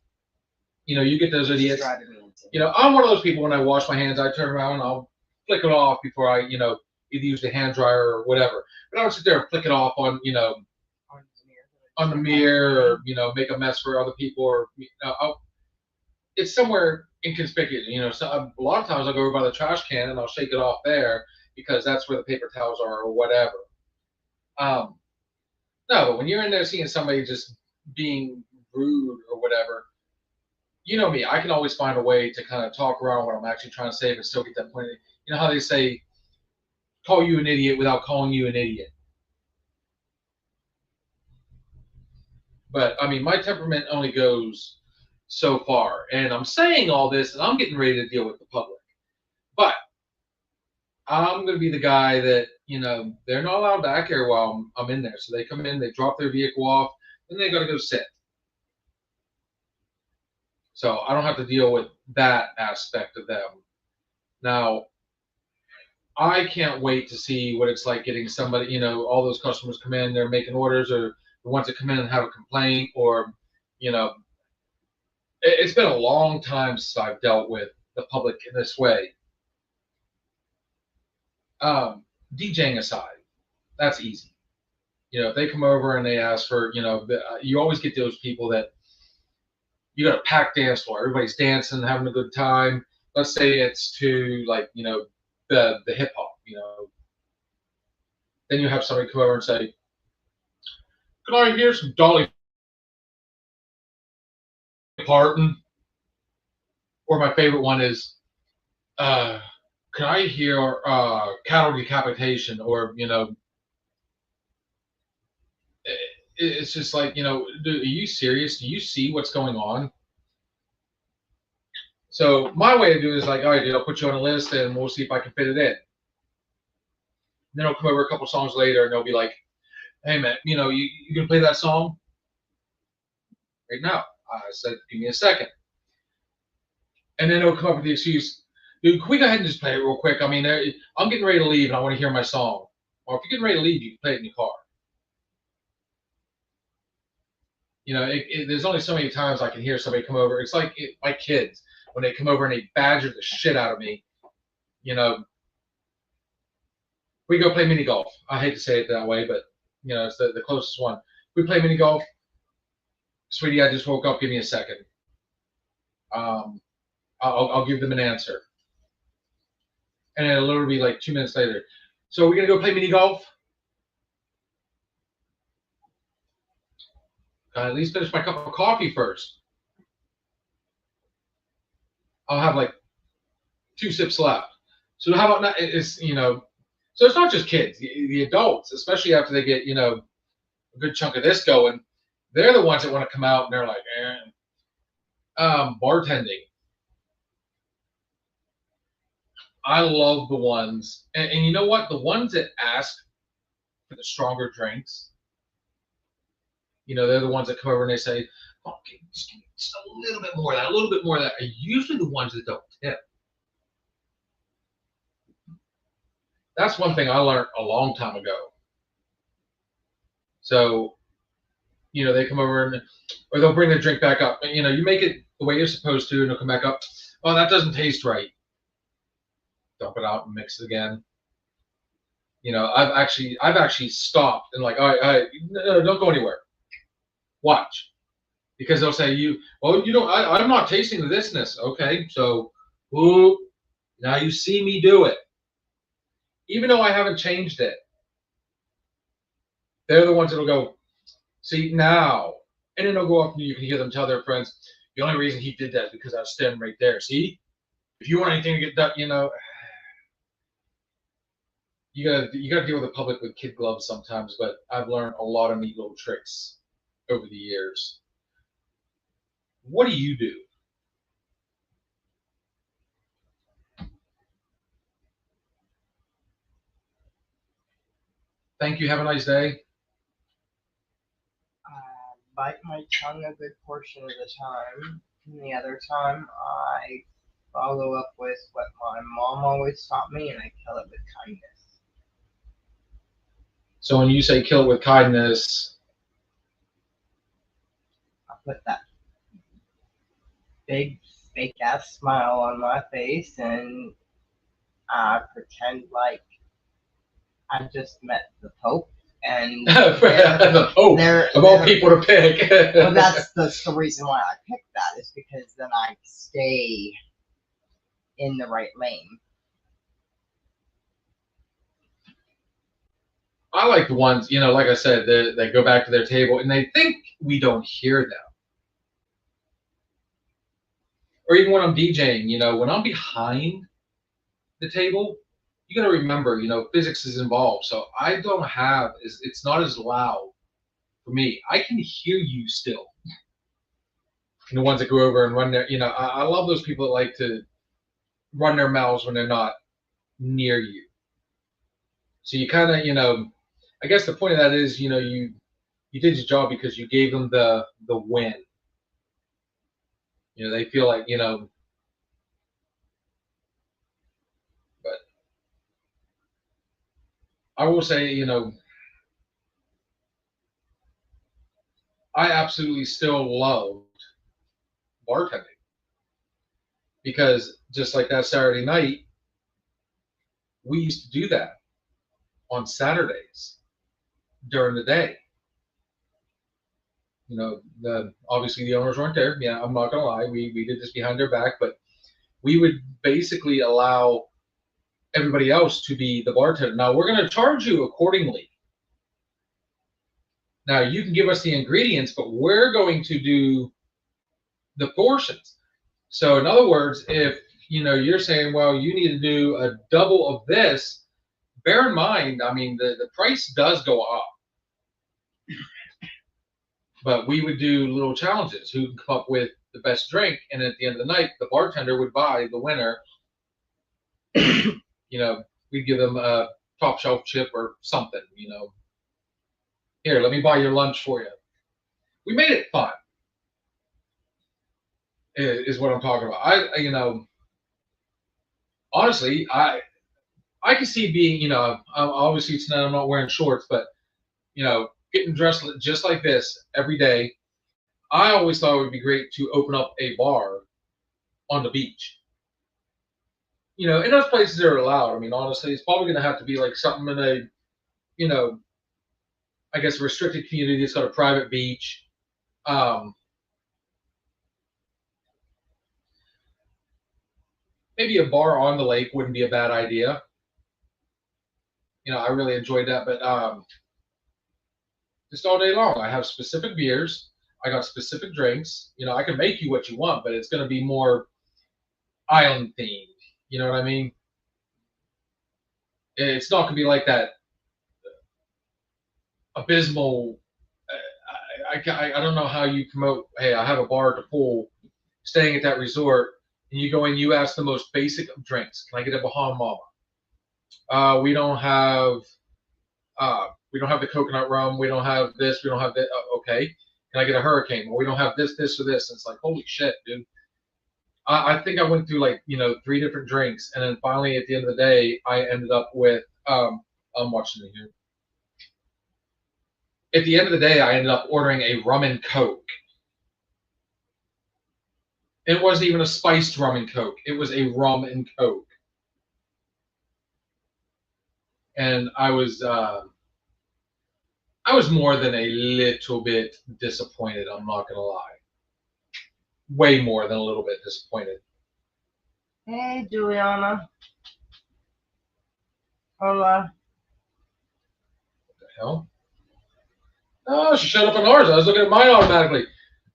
you get those idiots. Driving me insane. I'm one of those people when I wash my hands, I turn around and I'll flick it off before I, either use the hand dryer or whatever. But I don't sit there and flick it off on, on the mirror or, make a mess for other people or, it's somewhere inconspicuous. So a lot of times I'll go over by the trash can and I'll shake it off there because that's where the paper towels are or whatever. No, but when you're in there seeing somebody just being rude or whatever, you know me, I can always find a way to kind of talk around what I'm actually trying to say but still get that point. You know how they say, call you an idiot without calling you an idiot. But, I mean, my temperament only goes so far. And I'm saying all this and I'm getting ready to deal with the public. But I'm going to be the guy that, they're not allowed back here while I'm in there. So they come in, they drop their vehicle off, then they got to go sit. So I don't have to deal with that aspect of them. Now, I can't wait to see what it's like getting somebody, all those customers come in, they're making orders, or the ones that come in and have a complaint, or, it's been a long time since I've dealt with the public in this way. DJing aside, that's easy. If they come over and they ask for, you always get those people that you got a packed dance floor, everybody's dancing, having a good time. Let's say it's to like, the hip hop, Then you have somebody come over and say, "Can I hear some Dolly Parton?" Or my favorite one is, "Can I hear cattle decapitation?" Or it's just like, dude, are you serious? Do you see what's going on? So my way of doing it is like, all right, dude, I'll put you on a list and we'll see if I can fit it in. Then I'll come over a couple songs later and they'll be like, "Hey man, you gonna play that song right now?" I said, "Give me a second." And then they'll come up with the excuse, "Dude, can we go ahead and just play it real quick? I mean, I'm getting ready to leave and I want to hear my song." Or if you're getting ready to leave, you can play it in your car. There's only so many times I can hear somebody come over. It's like my kids, when they come over and they badger the shit out of me, we go play mini golf. I hate to say it that way, but, it's the closest one. We play mini golf. "Sweetie, I just woke up. Give me a second. I'll give them an answer." And it'll literally be like 2 minutes later. "So we're going to go play mini golf?" At least finish my cup of coffee first. I'll have like 2 sips left. So how about not? So it's not just kids, the adults, especially after they get, a good chunk of this going, they're the ones that want to come out and they're like, bartending. I love the ones, and you know what? The ones that ask for the stronger drinks, they're the ones that come over and they say, "Okay, just give me just a little bit more of that, a little bit more of that," are usually the ones that don't tip. That's one thing I learned a long time ago. So, they come over or they'll bring their drink back up. You make it the way you're supposed to, and they'll come back up. "Oh, that doesn't taste right." Dump it out and mix it again. I've actually stopped and like, all right, no, don't go anywhere. Watch, because they'll say I'm not tasting the thisness. Okay, so, now you see me do it, even though I haven't changed it. They're the ones that'll go, "See now," and then they'll go up and you can hear them tell their friends, The only reason he did that is because I was standing right there. See, if you want anything to get done, you know, you gotta deal with the public with kid gloves sometimes. But I've learned a lot of neat little tricks over the years. What do you do? Thank you. Have a nice day. I bite my tongue a good portion of the time. And the other time, I follow up with what my mom always taught me, and I kill it with kindness. So when you say kill it with kindness, I put that big fake ass smile on my face, and I pretend like I just met the Pope. And the Pope of all people to pick. well, that's the reason why I picked that, is because then I stay in the right lane. I like the ones, you know, like I said, they go back to their table and they think we don't hear them. Or even when I'm DJing, you know, when I'm behind the table, you got to remember, you know, physics is involved. So I don't have, it's not as loud for me. I can hear you still. And the ones that go over and run their, you know, I love those people that like to run their mouths when they're not near you. So you kind of, you know, I guess the point of that is, you know, you did your job because you gave them the win. You know, they feel like, you know, but I will say, you know, I absolutely still loved bartending because just like that Saturday night, we used to do that on Saturdays during the day. You know, obviously the owners weren't there. Yeah, I'm not gonna lie, we did this behind their back, but we would basically allow everybody else to be the bartender. Now we're gonna charge you accordingly. Now you can give us the ingredients, but we're going to do the portions. So in other words, if you know you're saying, well, you need to do a double of this, bear in mind, I mean, the price does go up. But we would do little challenges. Who can come up with the best drink? And at the end of the night, the bartender would buy the winner. You know, we'd give them a top shelf chip or something, you know. Here, let me buy your lunch for you. We made it fun, is what I'm talking about. You know, honestly, I can see being, you know, obviously tonight I'm not wearing shorts, but, you know, getting dressed just like this every day. I always thought it would be great to open up a bar on the beach. You know, and those places are allowed. I mean, honestly, it's probably going to have to be like something in a, you know, I guess a restricted community that's got a private beach. Maybe a bar on the lake wouldn't be a bad idea. You know, I really enjoyed that, but just all day long, I have specific beers. I got specific drinks. You know, I can make you what you want, but it's going to be more island themed. You know what I mean? It's not going to be like that abysmal. I don't know how you promote. Hey, I have a bar at the pool, staying at that resort, and you go in. You ask the most basic of drinks. Can I get a Bahama Mama? We don't have the coconut rum. We don't have this. We don't have that. Okay. Can I get a hurricane? Well, we don't have this, this, or this. And it's like, holy shit, dude. I think I went through like, you know, 3 different drinks. And then finally at the end of the day, I ended up with, I'm watching it here. At the end of the day, I ended up ordering a rum and coke. It wasn't even a spiced rum and coke. It was a rum and coke. And I was more than a little bit disappointed. I'm not going to lie. Way more than a little bit disappointed. Hey, Juliana. Hola. What the hell? Oh, she showed up on ours. I was looking at mine automatically.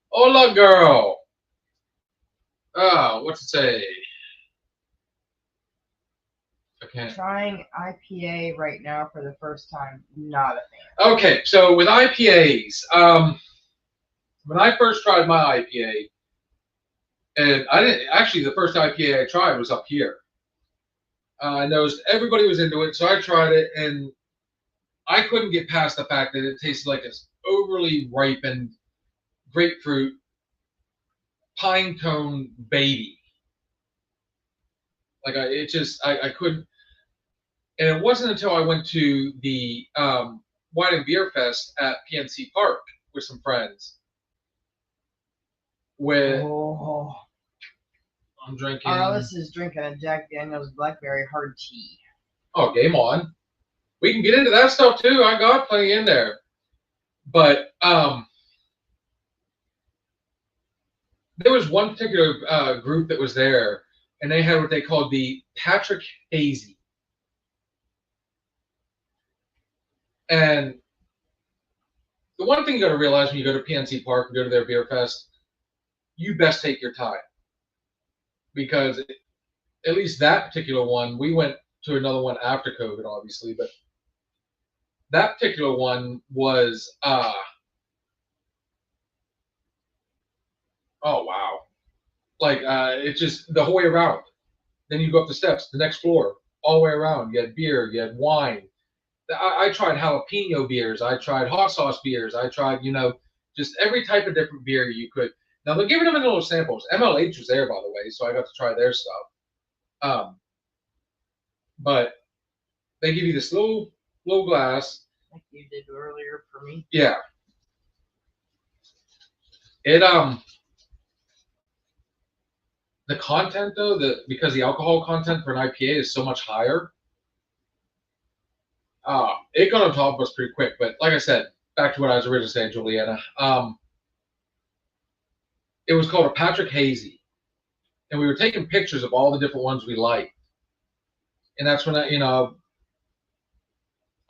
Hola, girl. what's it say? I can't. Trying IPA right now for the first time. Not a fan. Okay, so with IPAs, when I first tried my IPA, and I didn't actually, the first IPA I tried was up here. I noticed everybody was into it, so I tried it, and I couldn't get past the fact that it tasted like this overly ripened grapefruit pine cone baby. Like I couldn't. And it wasn't until I went to the Wine and Beer Fest at PNC Park with some friends where Oh. I'm drinking. Arliss is drinking a Jack Daniel's Blackberry Hard Tea. Oh, game on. We can get into that stuff too. I got plenty in there. But there was one particular group that was there, and they had what they called the Patrick Hazy. And the one thing you got to realize when you go to PNC Park and go to their beer fest, you best take your time. Because at least that particular one, we went to another one after COVID, obviously, but that particular one was, oh, wow. Like, it's just the whole way around. Then you go up the steps, the next floor, all the way around. You had beer, you had wine. I tried jalapeno beers. I tried hot sauce beers. I tried, just every type of different beer you could. Now, they're giving them in little samples. MLH was there, by the way, so I got to try their stuff. But they give you this little glass. Like you did earlier for me. Yeah. It the content though, because the alcohol content for an IPA is so much higher, it got on top of us pretty quick. But like I said, back to what I was originally saying, Juliana. It was called a Patrick Hazy, and we were taking pictures of all the different ones we liked, and that's when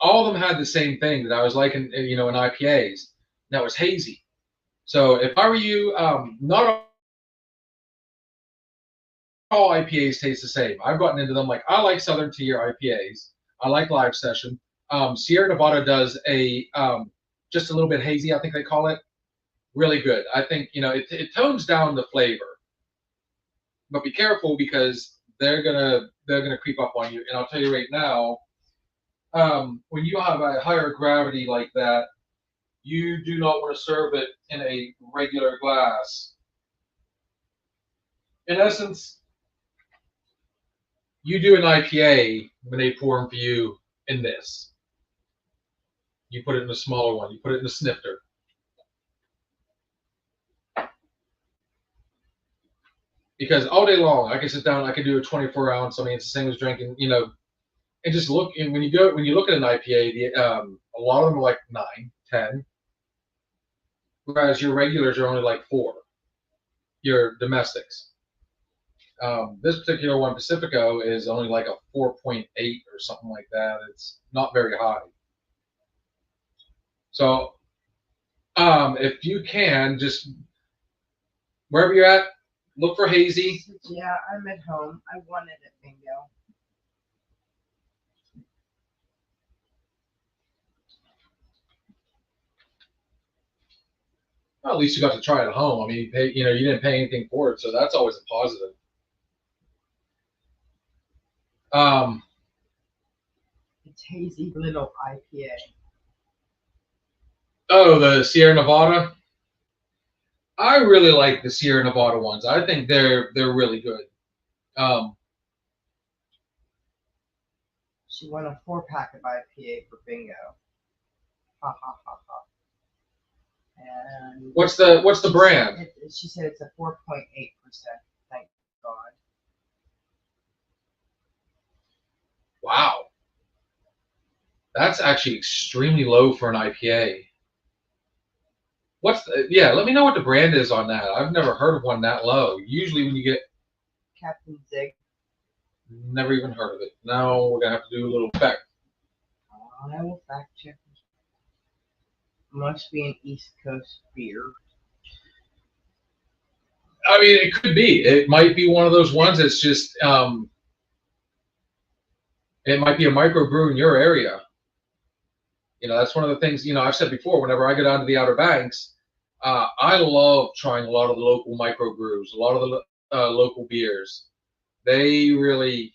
all of them had the same thing that I was liking, in IPAs. And that was hazy. So if I were you, not all IPAs taste the same. I've gotten into them. Like, I like Southern Tier IPAs. I like Live Session. Sierra Nevada does a just a little bit hazy, I think they call it. Really good. I think it tones down the flavor, but be careful because they're gonna creep up on you. And I'll tell you right now, when you have a higher gravity like that, you do not want to serve it in a regular glass. In essence, you do an IPA when they pour them for you in this. You put it in a smaller one. You put it in a snifter. Because all day long, I can sit down. I can do a 24 ounce. I mean, it's the same as drinking. And just look. And when you look at an IPA, a lot of them are like 9, 10, whereas your regulars are only like 4. Your domestics. This particular one, Pacifico, is only like a 4.8 or something like that. It's not very high. So, if you can, just wherever you're at, look for hazy. Yeah, I'm at home. I won it at bingo. Well, at least you got to try it at home. I mean, you didn't pay anything for it, so that's always a positive. It's hazy little IPA. Oh, the Sierra Nevada. I really like the Sierra Nevada ones. I think they're really good. She won a 4-pack of IPA for bingo. Ha ha ha ha. And What's the brand? She said it's a 4.8%. Thank God. Wow. That's actually extremely low for an IPA. Let me know what the brand is on that. I've never heard of one that low. Usually when you get Captain Zig. Never even heard of it. Now we're gonna have to do a little fact. I will fact check. Must be an East Coast beer. I mean, it could be. It might be one of those ones that's just. It might be a microbrew in your area. That's one of the things. I've said before. Whenever I go down to the Outer Banks, I love trying a lot of the local microbrews, a lot of the local beers. They really.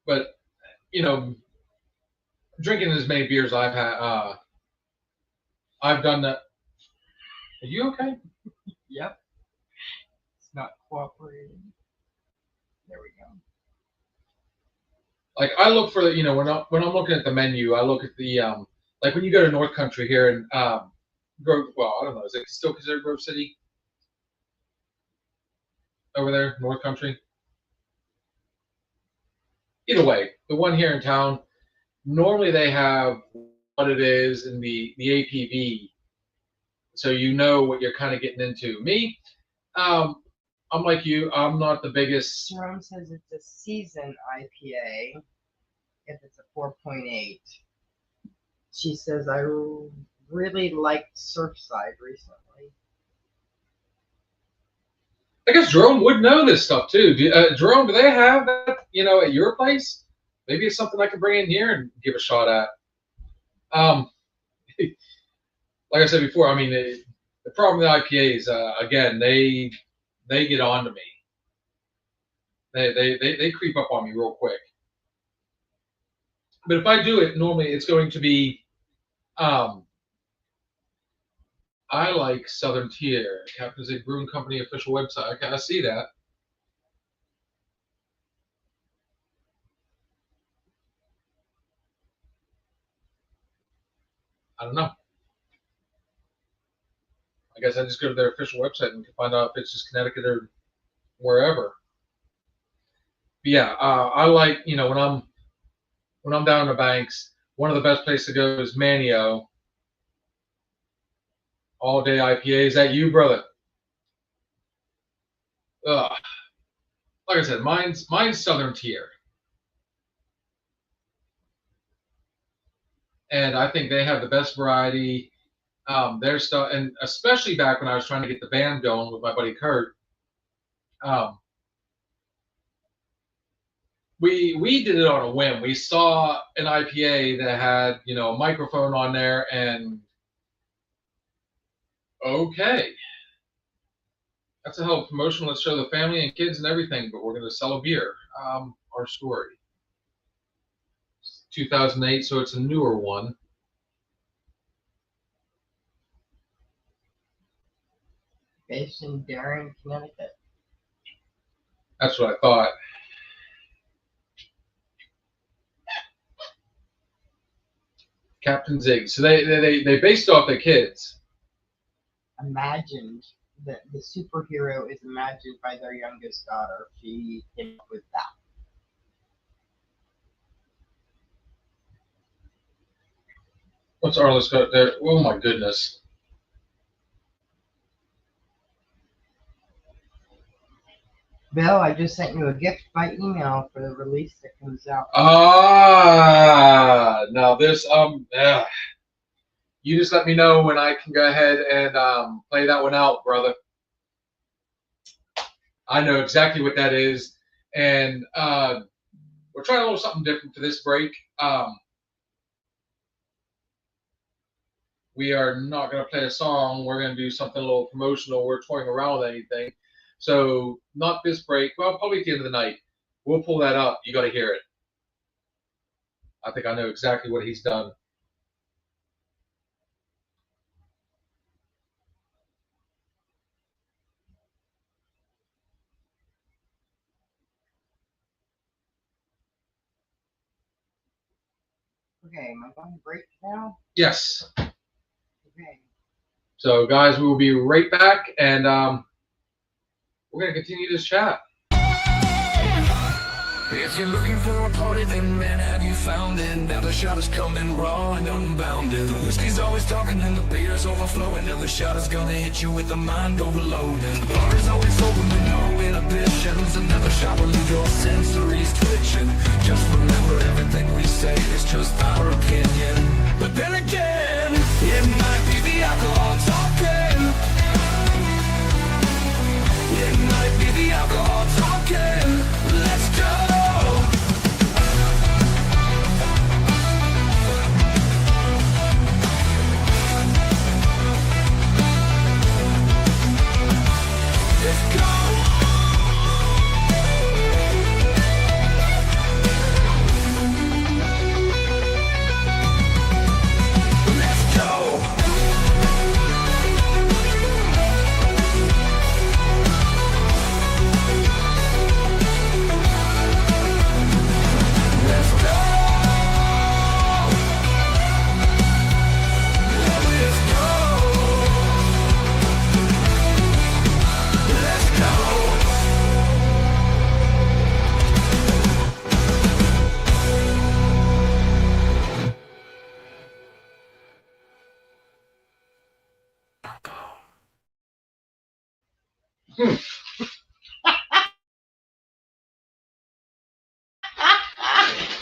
But drinking as many beers I've had, I've done that. Are you okay? Yep. It's not cooperating. There we go. Like I look for the, when I'm looking at the menu, I look at the like when you go to North Country here in Grove. Well, I don't know, is it still considered Grove City over there, North Country? Either way, the one here in town, normally they have what it is in the APV, so you know what you're kind of getting into. Me, I'm like you. I'm not the biggest. Jerome says it's a season IPA. If it's a 4.8. She says I really liked Surfside recently. I guess Jerome would know this stuff too. Jerome, do they have that, at your place? Maybe it's something I can bring in here and give a shot at. Like I said before, I mean, the problem with IPAs, again, they get on to me. They creep up on me real quick. But if I do it, normally it's going to be, I like Southern Tier, Captain's Egg Brewing Company official website. I see that. I don't know. I guess I just go to their official website and find out if it's just Connecticut or wherever. But yeah, I like, when I'm down in the banks, one of the best places to go is Manio. All day IPA. Is that you, brother? Ugh. Like I said, mine's Southern Tier. And I think they have the best variety. Their stuff, and especially back when I was trying to get the band going with my buddy Kurt, we did it on a whim. We saw an IPA that had a microphone on there, and okay, that's a hell of a promotion. Let's show the family and kids and everything, but we're going to sell a beer. Our story. 2008, so it's a newer one. Based in Darien, Connecticut. That's what I thought. Captain's Egg. So they based off the kids. Imagined that the superhero is imagined by their youngest daughter. She came up with that. What's Arliss got there? Oh my goodness. Bill, I just sent you a gift by email for the release that comes out. Now this you just let me know when I can go ahead and play that one out, brother. I know exactly what that is, and we're trying a little something different for this break. We are not going to play a song. We're going to do something a little promotional. We're toying around with anything. So not this break. Well, probably at the end of the night. We'll pull that up. You got to hear it. I think I know exactly what he's done. Okay, am I going to break now? Yes. Okay. So, guys, we will be right back, and we're going to continue this chat. If you're looking for a party, then man, have you found it? Now the shot is coming raw and unbounded. The whiskey's always talking and the beer's overflowing. Now the shot is gonna hit you with the mind overloading. The bar is always open with no inhibitions. Another shot will leave your sensories twitching. Just remember, everything we say is just our opinion. But then again, it might be the alcohol talking. It might be the alcohol talking. Let's go. Let's go. Let's go. Let's go. Let's go. Let's go.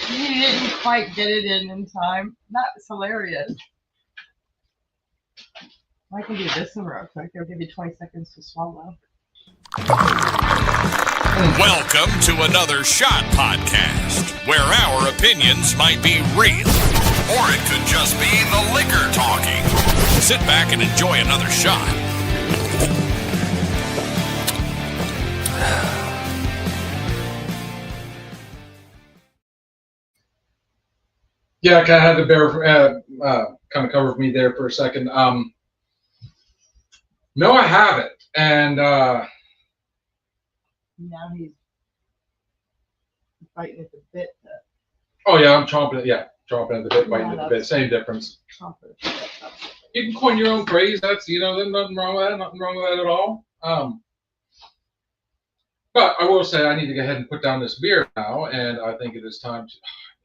You didn't quite get it in time. That was hilarious. I can do this one real quick. I'll give you 20 seconds to swallow. Welcome to another Shot Podcast, where our opinions might be real, or it could just be the liquor talking. Sit back and enjoy another shot. Yeah, kind of had to bear, kind of cover me there for a second. No, I haven't, and Now he's biting at the bit to oh yeah, I'm chomping it. Yeah, chomping at the bit, biting Yeah, at the bit. that's- Same difference. chomp at the bit. You can coin your own phrase. That's there's nothing wrong with that. Nothing wrong with that at all. But I will say I need to go ahead and put down this beer now, and I think it is time to.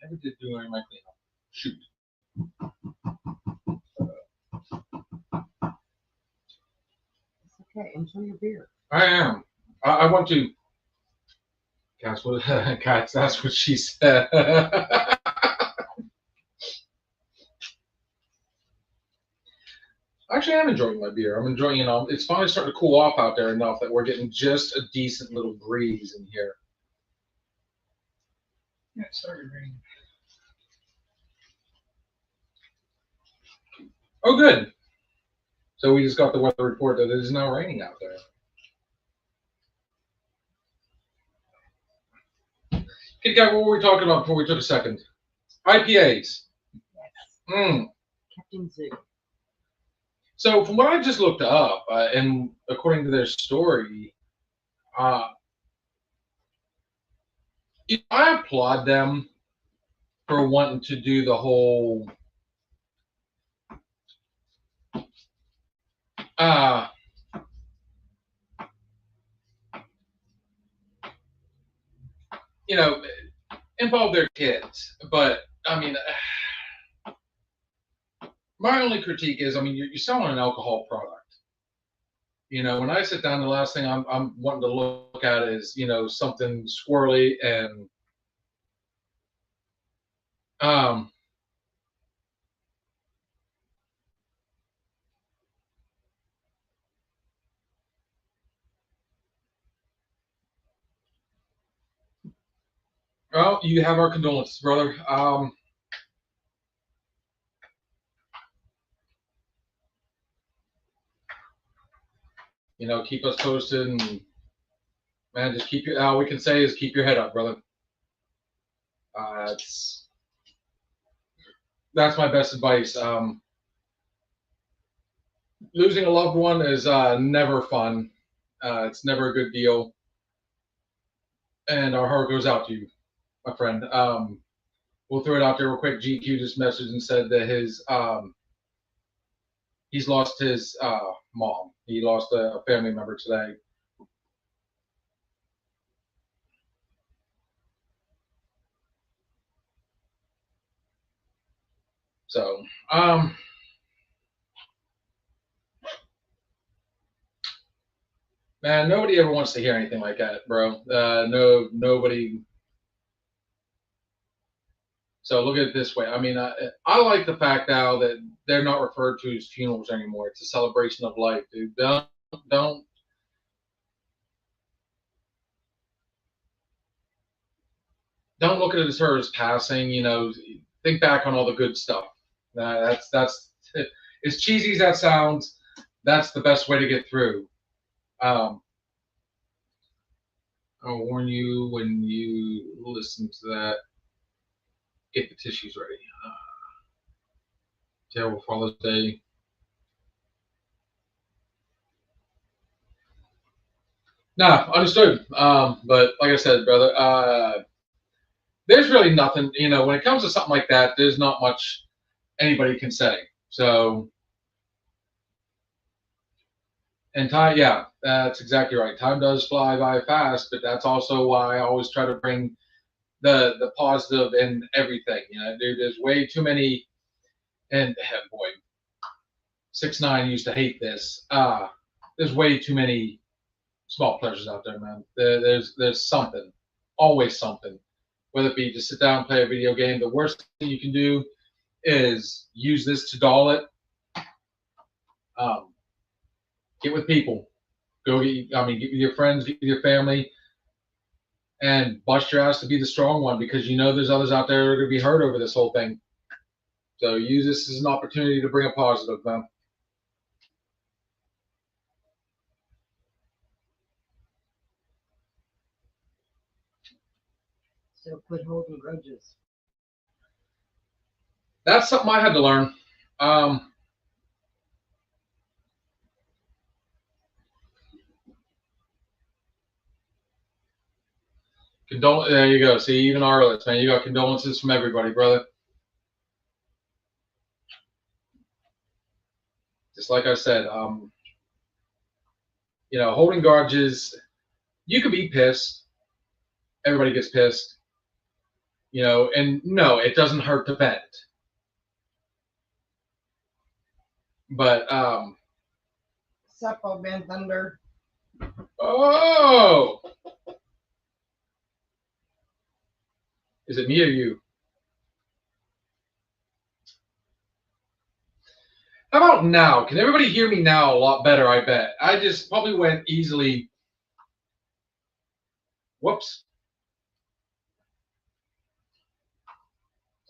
I never did do any of my cleanup. Shoot. It's okay. Enjoy your beer. I am. I want to. Cats, what? Cats. That's what she said. Actually, I'm enjoying my beer. I'm enjoying it. It's finally starting to cool off out there enough that we're getting just a decent little breeze in here. Yeah, it started raining. Oh, good. So we just got the weather report that it is now raining out there. Kit Kat, what were we talking about before we took a second? IPAs. Yes. Captain Zoo. So from what I just looked up, and according to their story, I applaud them for wanting to do the whole involve their kids. But I mean, my only critique is, I mean, you're selling an alcohol product. When I sit down, the last thing I'm wanting to look at is, something squirrely and well, you have our condolences, brother. Keep us posted, and man, just keep your. All we can say is keep your head up, brother. That's my best advice. Losing a loved one is never fun. It's never a good deal, and our heart goes out to you, my friend. We'll throw it out there real quick. GQ just messaged and said that he's lost his mom. He lost a family member today. So, man, nobody ever wants to hear anything like that, bro. No, nobody. So look at it this way. I mean, I like the fact now that they're not referred to as funerals anymore. It's a celebration of life, dude. Don't don't look at it as her as passing. You know, think back on all the good stuff. That's as cheesy as that sounds. That's the best way to get through. Um, I'll warn you when you listen to that. Get the tissues ready. Terrible Father's Day. Nah, understood. But like I said, brother, there's really nothing. You know, when it comes to something like that, there's not much anybody can say. So, and time, yeah, that's exactly right. Time does fly by fast, but that's also why I always try to bring the positive in everything. You know, there's way too many. And boy, 6ix9ine used to hate this. There's way too many small pleasures out there, man. There's something, always something. Whether it be to sit down and play a video game, the worst thing you can do is use this to doll it. Get with people. Get with your friends, get with your family, and bust your ass to be the strong one because you know there's others out there that are going to be hurt over this whole thing. So use this as an opportunity to bring a positive, man. So quit holding grudges. That's something I had to learn. There you go. See, even Arliss, man, you got condolences from everybody, brother. Just like I said, you know, holding grudges, you can be pissed. Everybody gets pissed. You know, and no, it doesn't hurt to vent. But Sup, old man Thunder? oh, is it me or you? How about now? Can everybody hear me now a lot better? I bet. I just probably went easily. Whoops.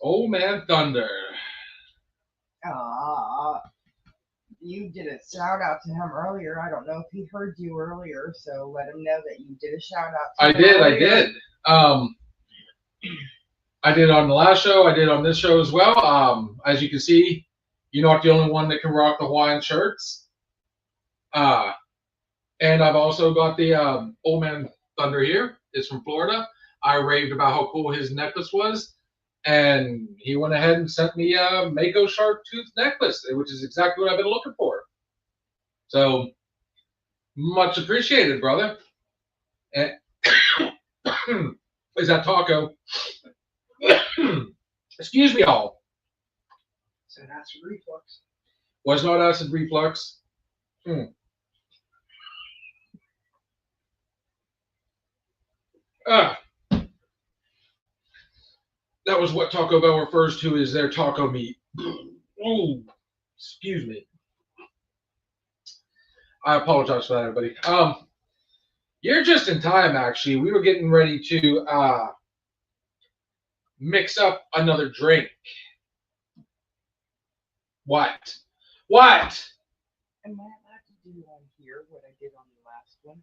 Old man Thunder. You did a shout out to him earlier. I don't know if he heard you earlier, so let him know that you did a shout out to him. I did. I did on the last show. I did on this show as well. As you can see, you're not the only one that can rock the Hawaiian shirts. And I've also got the Old Man Thunder here. It's from Florida. I raved about how cool his necklace was. And he went ahead and sent me a Mako shark tooth necklace, which is exactly what I've been looking for. So, much appreciated, brother. And is that taco? Excuse me, all. So that's reflux. Was not acid reflux. That was what Taco Bell refers to as their taco meat. Ooh, excuse me. I apologize for that, everybody. You're just in time, actually. We were getting ready to mix up another drink. What? What? Am I allowed to do on here what I did on the last one?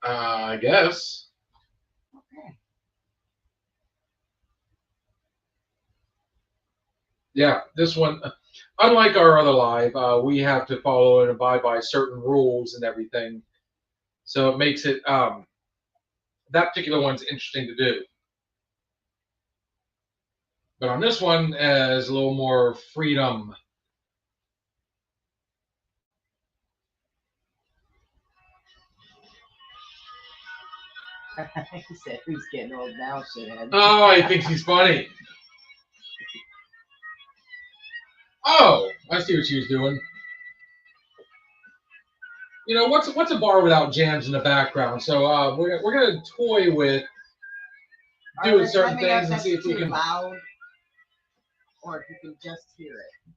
I guess. Okay. Yeah, this one, unlike our other live, we have to follow and abide by certain rules and everything. So it makes it, that particular one's interesting to do. But on this one, there's a little more freedom. He said, "Who's getting old now, shithead?" Oh, he thinks he's funny. Oh, I see what she was doing. You know, what's a bar without jams in the background? So we're gonna toy with doing Arliss, certain let me know things and that's see if we too can. loud, or if you can just hear it.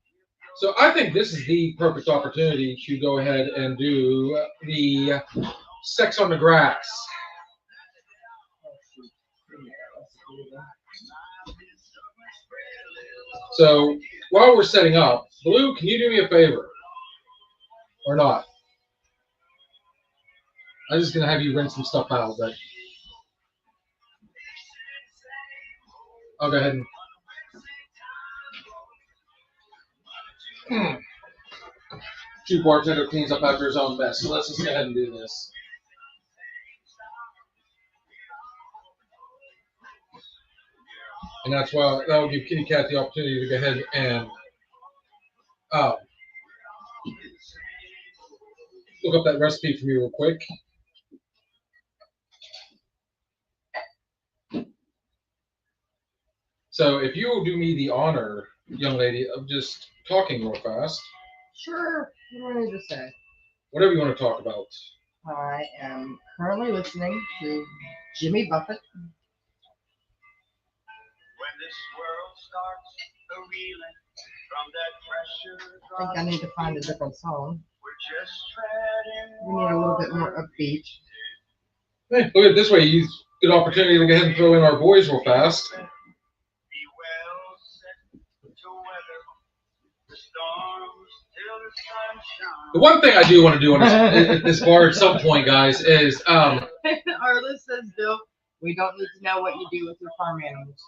So I think this is the perfect opportunity to go ahead and do the sex on the grass. So while we're setting up, Blue, can you do me a favor or not? I'm just gonna have you rinse some stuff out, but I'll go ahead and. True bartender cleans up after his own mess. So let's just go ahead and do this. And that's why that will give Kitty Cat the opportunity to go ahead and look up that recipe for me real quick. So if you will do me the honor, young lady, of just talking real fast, Sure. What do I need to say? whatever you want to talk about. I am currently listening to Jimmy Buffett. When this world starts reeling from that pressure, I think I need to find a different song. we're just treading. We need a little bit more upbeat. Hey, look at it this way. You use good opportunity to go ahead and throw in our boys real fast. Be well set to weather the storms till the sun shines. The one thing I do want to do on this bar at some point, guys, is Arliss says, Bill, we don't need to know what you do with your farm animals.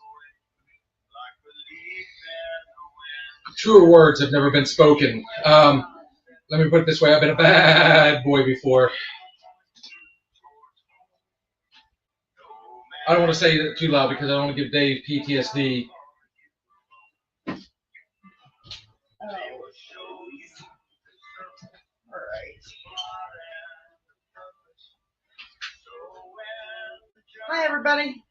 truer words have never been spoken. Let me put it this way: I've been a bad boy before. I don't want to say it too loud because I don't want to give Dave PTSD. Hi, everybody.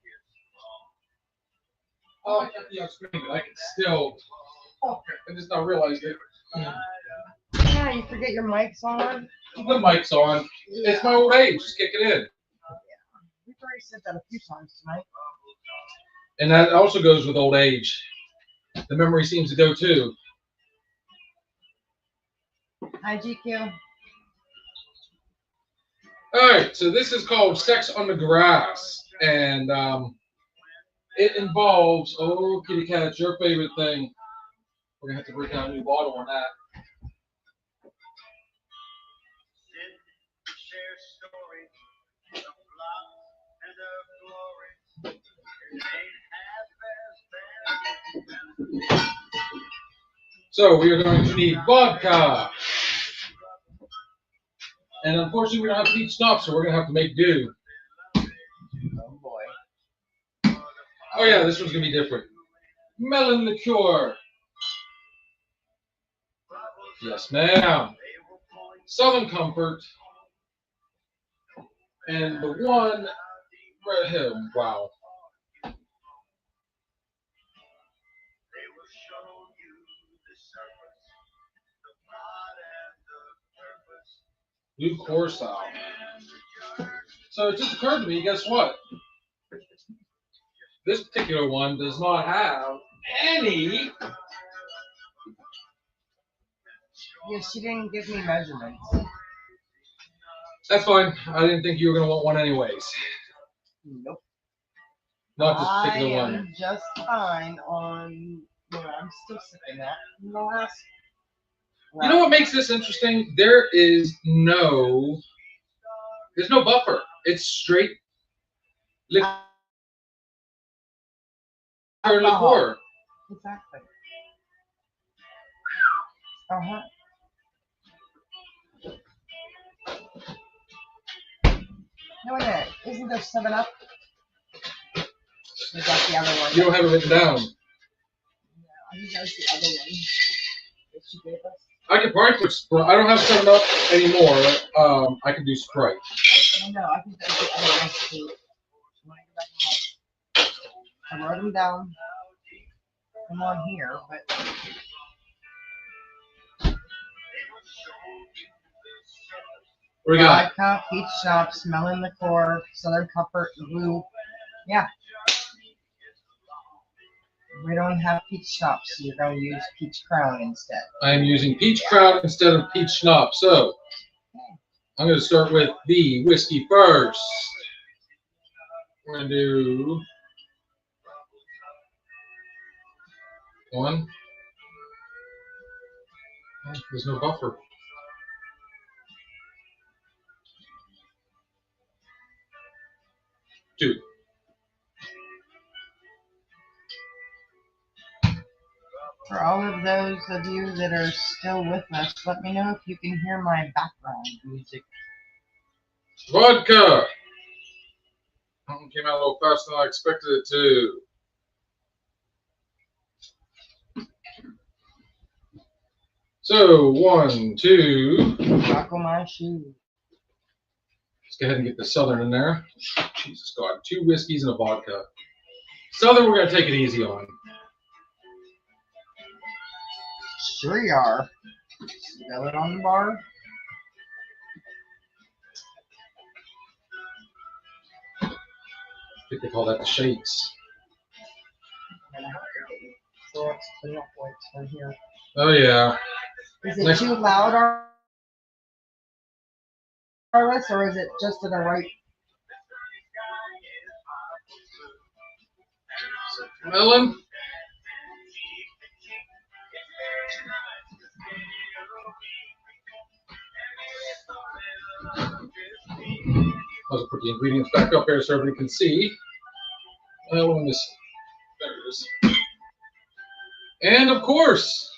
Oh, I can't be on screen, but I can still. Oh, I just not realized it. Yeah, you forget your mic's on. The mic's on. It's my old age. Just kick it in. We've already said that a few times tonight. And that also goes with old age. The memory seems to go too. Hi, GQ. All right, so this is called Sex on the Grass, and it involves, oh, kitty cat, it's your favorite thing. We're gonna have to break out a new bottle on that. So we are going to need vodka. And unfortunately, we don't have peach schnapps, so we're going to have to make do. Oh, boy. Oh, yeah, this one's going to be different. Melon liqueur. Yes, ma'am. Southern Comfort. And the one, wow. Blue Corso. So it just occurred to me, guess what? This particular one does not have any. Yeah, she didn't give me measurements. That's fine. I didn't think you were going to want one anyways. Nope. Not this particular I one. am just fine on, I'm still sipping that. In the last You know what makes this interesting? There's no buffer. It's straight liquor and liqueur. Exactly. Uh-huh. No, wait a minute. Isn't there 7-Up? Is that the other one? You don't have it written down. No, I think that was the other one that she gave us. I could probably put Sprite. I don't have 7-Up anymore. I could do Sprite. No, I think that was the other recipe. I wrote them down. I'm on here, but What do we got? vodka, peach schnapps, melon liqueur, Southern Comfort, blue. Yeah. We don't have peach schnapps, so you're going to use peach crown instead. I am using peach crown instead of peach schnapps. So I'm going to start with the whiskey first. We're going to do one. Oh, there's no buffer. Two. For all of those of you that are still with us, let me know if you can hear my background music. Vodka. That one came out a little faster than I expected it to. So, 1, 2. Buckle my shoes. Let's go ahead and get the Southern in there. Jesus God. 2 whiskeys and a vodka. Southern, we're going to take it easy on. Sure you are. Spell it on the bar. I think they call that shakes. I'm gonna have to get you. So let's clean up what's from here. Oh, yeah. Is it Next- too loud, Arliss, or is it just to the right? Melon. I'll put the ingredients back up here so everybody can see. One missing. There it is. And of course,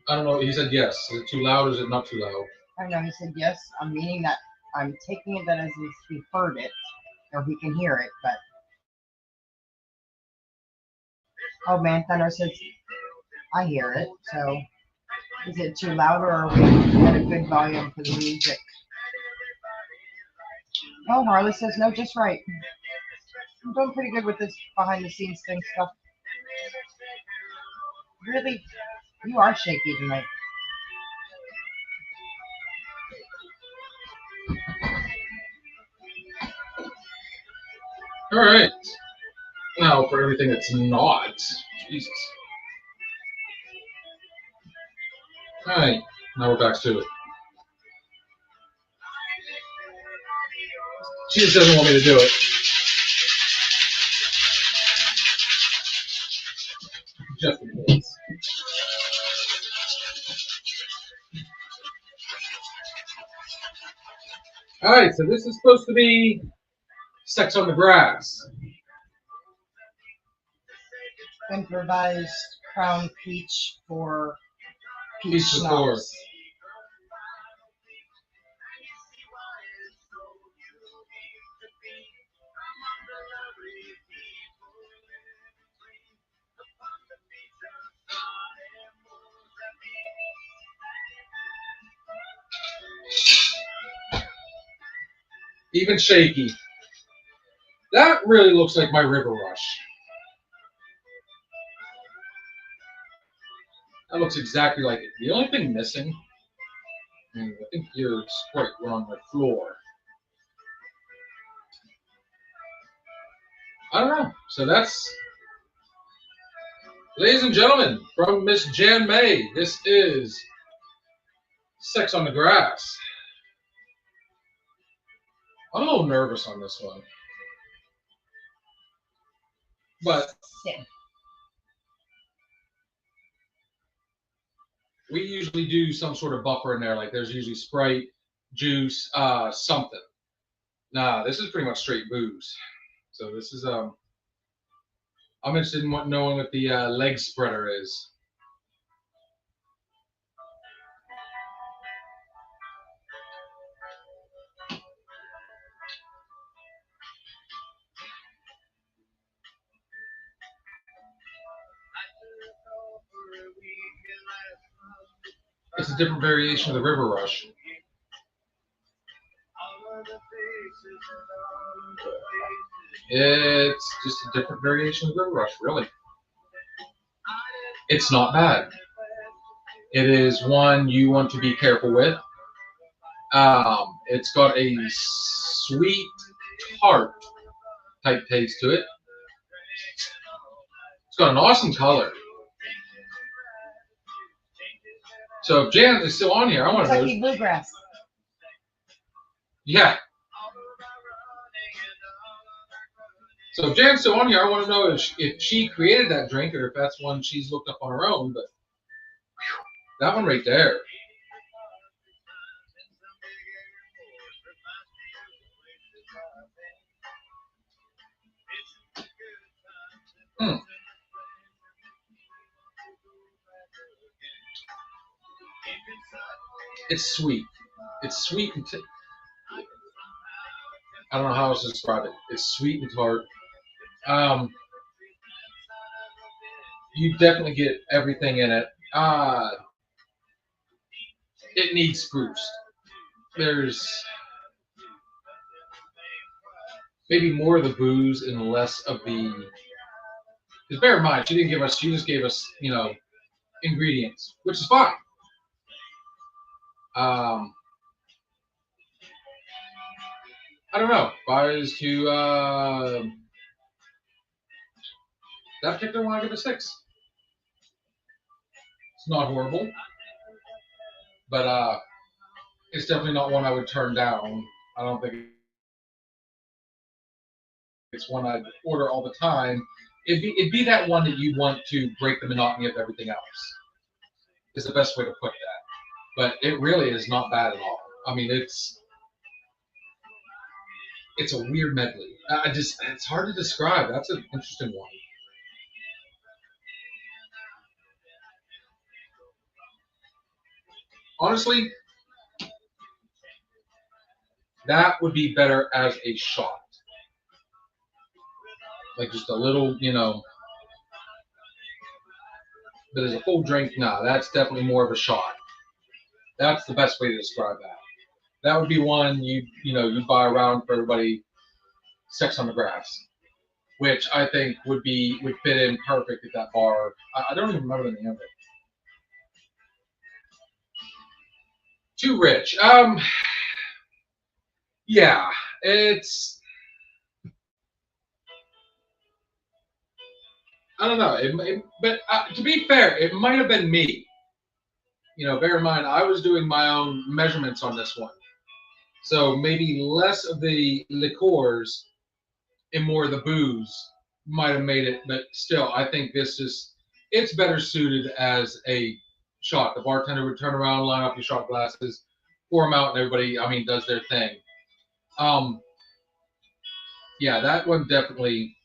I don't know. He said yes. Is it too loud or is it not too loud? I don't know. He said yes. I'm meaning that I'm taking it that as if he heard it or he can hear it, but. Oh man, Thunder says I hear it. So is it too loud or are we at a good volume for the music? Oh, Harley says no, just right. I'm doing pretty good with this behind the scenes thing stuff. Really, you are shaky tonight. All right. Now for everything that's not. Jesus. All right. Now we're back to it. She just doesn't want me to do it. Just in case. All right. So this is supposed to be Sex on the Grass. Improvised crown peach for peach Peach liqueur. schnapps. Even shaky. That really looks like my River Rush. That looks exactly like it. The only thing missing, and I think you're quite wrong, the floor. I don't know. So that's, ladies and gentlemen, from Miss Jan May, this is Sex on the Grass. I'm a little nervous on this one. But Sit. we usually do some sort of buffer in there. Like there's usually Sprite, juice, something. Nah, this is pretty much straight booze. So this is I'm interested in knowing what the leg spreader is. It's a different variation of the River Rush. It's just a different variation of River Rush, really. It's not bad. It is one you want to be careful with. It's got a sweet tart type taste to it. It's got an awesome color. So if Jan is still on here, I want to know. Kentucky bluegrass. Yeah. So if Jan's still on here, I want to know if she created that drink or if that's one she's looked up on her own. But whew, that one right there. Hmm. It's sweet. It's sweet and I don't know how else to describe it. It's sweet and tart. You definitely get everything in it. It needs spruce. There's maybe more of the booze and less of the. Because bear in mind, she didn't give us. She just gave us, ingredients, which is fine. I don't know. If I was to that particular one, I give it a 6. It's not horrible, but it's definitely not one I would turn down. I don't think it's one I'd order all the time. It'd be that one that you want to break the monotony of everything else. Is the best way to put that. But it really is not bad at all. I mean, it's a weird medley. It's hard to describe. That's an interesting one. Honestly, that would be better as a shot. Like just a little, but as a full drink, nah, that's definitely more of a shot. That's the best way to describe that. That would be one you buy around for everybody. Sex on the Grass, which I think would fit in perfect at that bar. I don't even remember the name of it. Too rich. Yeah, it's. I don't know. But to be fair, it might have been me. Bear in mind, I was doing my own measurements on this one. So maybe less of the liqueurs and more of the booze might have made it. But still, I think it's better suited as a shot. The bartender would turn around, line up your shot glasses, pour them out, and everybody, does their thing. Yeah, that one definitely.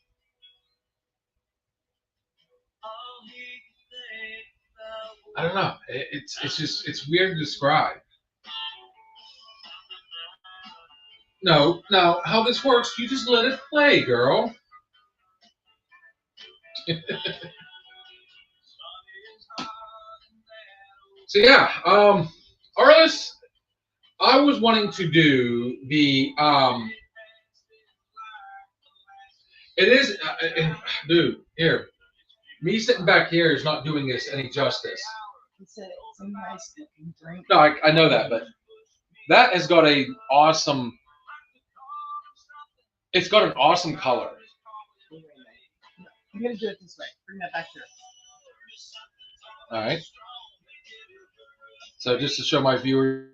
I don't know. It's weird to describe. No, how this works? You just let it play, girl. So yeah, Arliss, I was wanting to do the It is, dude. Here, me sitting back here is not doing this any justice. He said it's a nice looking drink. No, I know that, but that has got a awesome. It's got an awesome color. I'm gonna do it this way. Bring that back here. All right. So just to show my viewers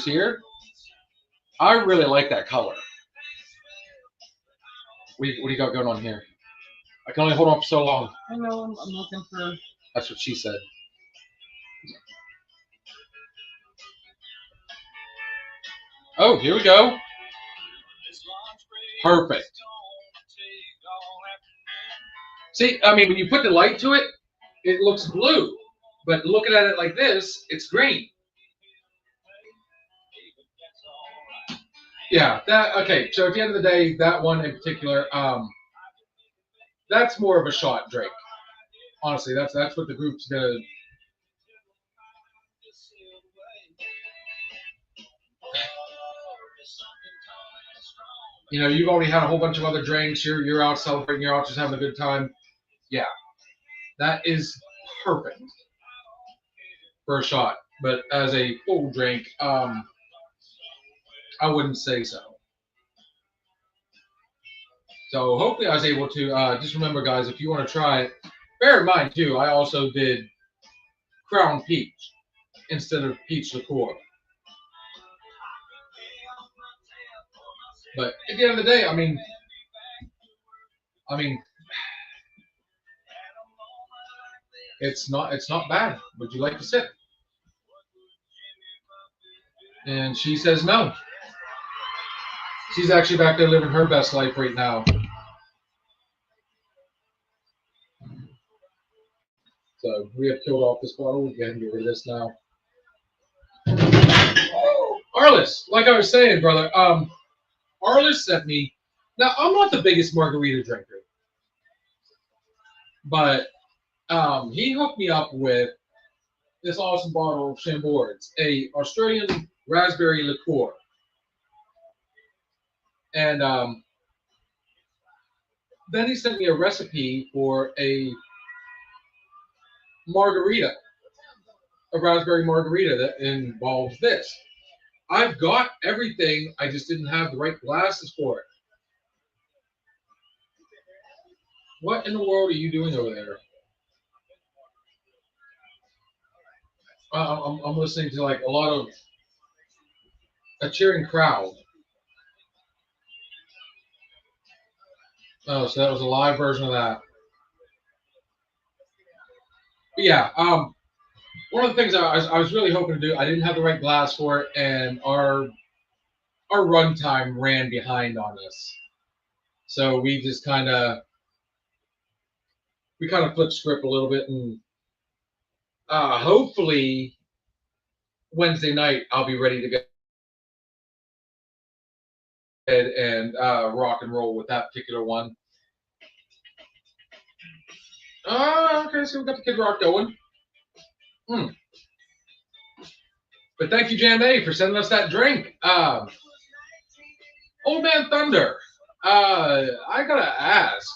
here, I really like that color. What do you got going on here? I can only hold on for so long. I know. I'm looking for. That's what she said. Oh, here we go. Perfect. See, when you put the light to it, it looks blue. But looking at it like this, it's green. Yeah, okay. So at the end of the day, that one in particular, that's more of a shot drink. Honestly, that's what the group's gonna. You know, you've already had a whole bunch of other drinks. You're out celebrating. You're out just having a good time. Yeah, that is perfect for a shot. But as a full drink, I wouldn't say so. So hopefully I was able to just remember, guys, if you want to try it, bear in mind too, I also did Crown Peach instead of peach liqueur. But at the end of the day, I mean, it's not bad. Would you like to sip? And she says no. She's actually back there living her best life right now. So we have killed off this bottle. We can get rid of this now. Arliss, like I was saying, brother, Arliss sent me. Now I'm not the biggest margarita drinker, but he hooked me up with this awesome bottle of Chambord, a Australian raspberry liqueur, and then he sent me a recipe for a margarita, a raspberry margarita that involves this. I've got everything. I just didn't have the right glasses for it. What in the world are you doing over there? I'm listening to like a lot of a cheering crowd. Oh, so that was a live version of that. But yeah, one of the things I was really hoping to do, I didn't have the right glass for it, and our runtime ran behind on us. So we just kind of flipped script a little bit, and hopefully Wednesday night I'll be ready to go ahead and rock and roll with that particular one. Okay, so we got the Kid Rock going. But thank you, Jam A, for sending us that drink. Old Man Thunder, I gotta ask.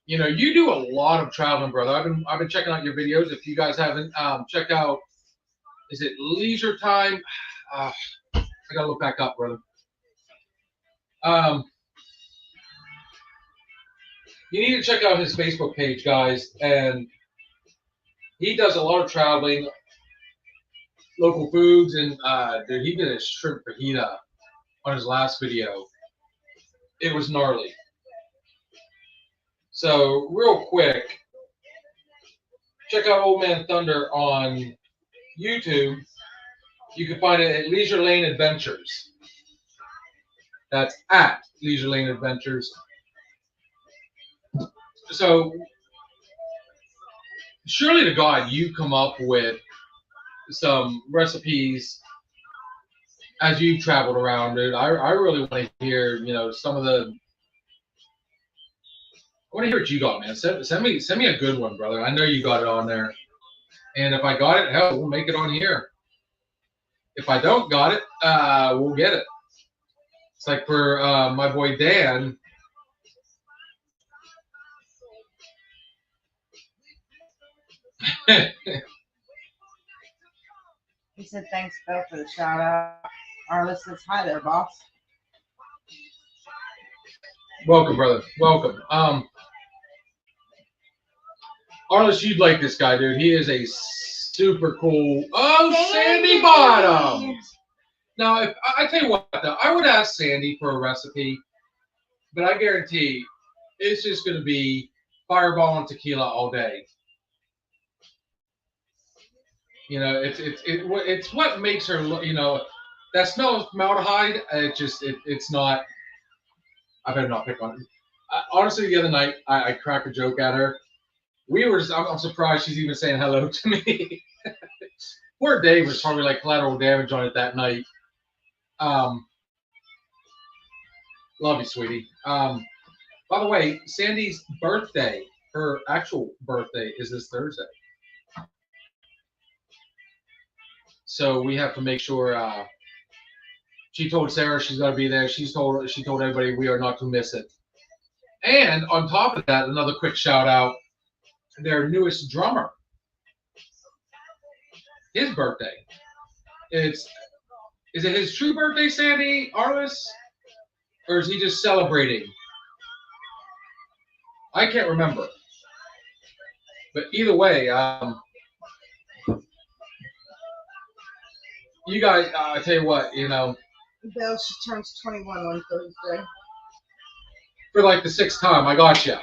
You know, you do a lot of traveling, brother. I've been checking out your videos. If you guys haven't checked out, is it Leisure Time? I gotta look back up, brother. You need to check out his Facebook page, guys, and he does a lot of traveling, local foods, and dude, he did a shrimp fajita on his last video. It was gnarly. So real quick, check out Old Man Thunder on YouTube. You can find it at Leisure Lane Adventures. That's at Leisure Lane Adventures. So surely to God, you come up with some recipes as you've traveled around, dude. I really want to hear, you know, some of the. I want to hear what you got, man. Send me a good one, brother. I know you got it on there. And if I got it, hell, we'll make it on here. If I don't got it, we'll get it. It's like for my boy Dan. He said, thanks, Bill, for the shout out. Arliss says, hi there, boss. Welcome, brother. Welcome. Arliss, you'd like this guy, dude. He is a super cool. Oh, Sandy Bottoms. Now, if I tell you what, though, I would ask Sandy for a recipe, but I guarantee it's just going to be Fireball and tequila all day. You know, it's what makes her look. You know, that smell of formaldehyde. It's not. I better not pick on it. Honestly, the other night I cracked a joke at her. I'm surprised she's even saying hello to me. Poor Dave was probably like collateral damage on it that night. Love you, sweetie. By the way, Sandy's birthday, her actual birthday, is this Thursday. So we have to make sure She told Sarah she's going to be there. She told everybody we are not to miss it. And on top of that, another quick shout out, their newest drummer. His birthday. Is it his true birthday, Sandy Arliss? Or is he just celebrating? I can't remember. But either way, you guys, I tell you what, Bill, she turns 21 on Thursday. for like the 6th time, I got you.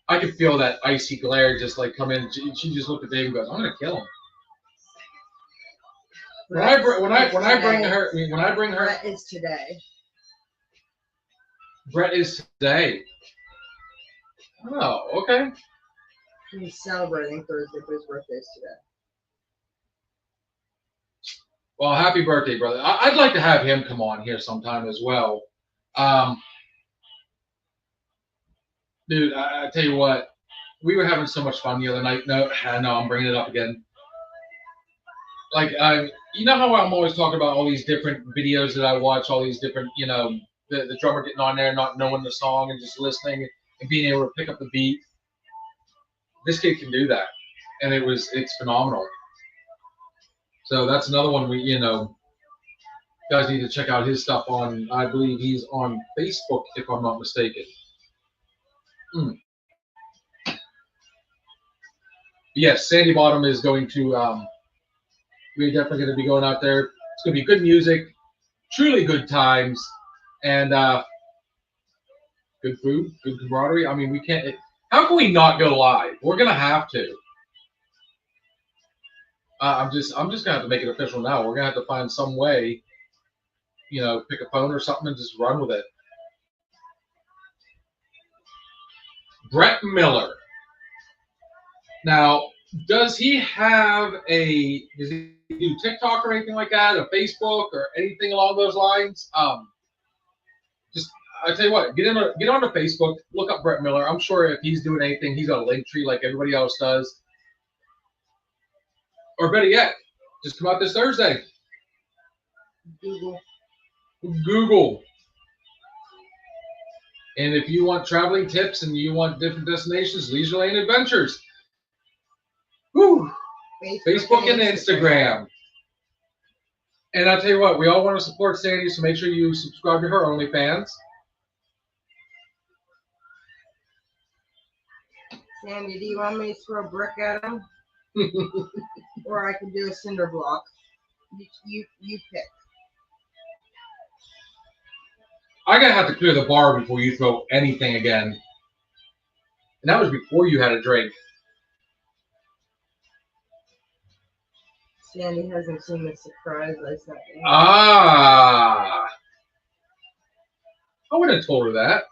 I could feel that icy glare just like come in. She just looked at Dave and goes, "I'm gonna kill him." When I bring her, Brett is today. Brett is today. Oh, okay. He's celebrating Thursday, but his birthday's today. Well, happy birthday, brother. I'd like to have him come on here sometime as well. Dude, I tell you what, we were having so much fun the other night. No, I'm bringing it up again. Like, you know how I'm always talking about all these different videos that I watch, all these different, the drummer getting on there, not knowing the song and just listening and being able to pick up the beat. This kid can do that, and it's phenomenal. So that's another one guys need to check out his stuff on. I believe he's on Facebook, if I'm not mistaken. Yes, Sandy Bottom is going to. We're definitely going to be going out there. It's going to be good music, truly good times, and good food, good camaraderie. I mean, we can't. How can we not go live? We're going to have to. I'm just going to have to make it official now. We're going to have to find some way, pick a phone or something and just run with it. Brett Miller. Now, does he does he do TikTok or anything like that, or Facebook or anything along those lines? I tell you what, get onto Facebook, look up Brett Miller. I'm sure if he's doing anything, he's got a link tree like everybody else does. Or better yet, just come out this Thursday. Google. And if you want traveling tips and you want different destinations, Leisure Lane Adventures. Woo! Facebook and Instagram. And I'll tell you what, we all want to support Sandy, so make sure you subscribe to her OnlyFans. Sandy, do you want me to throw a brick at him? Or I can do a cinder block? You pick. I'm going to have to clear the bar before you throw anything again. And that was before you had a drink. Sandy hasn't seen the surprise I sent you. Ah. I wouldn't have told her that.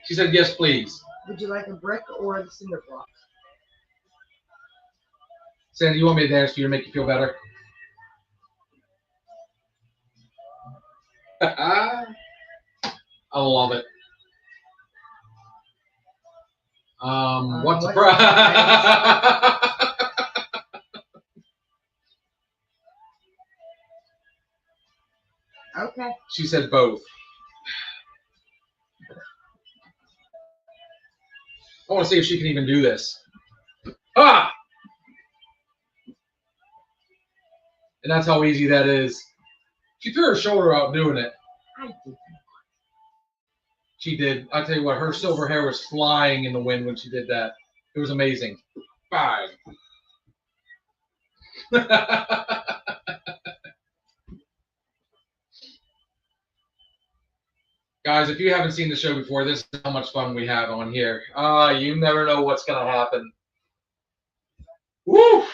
She said, yes, please. Would you like a brick or the cinder block? Sandy, you want me to dance for you to make you feel better? I love it. What's the price? Okay. She said both. I want to see if she can even do this. Ah! And that's how easy that is. She threw her shoulder out doing it. I did. She did. I tell you what, her silver hair was flying in the wind when she did that. It was amazing. 5. Guys, if you haven't seen the show before, this is how much fun we have on here. You never know what's going to happen. Woo!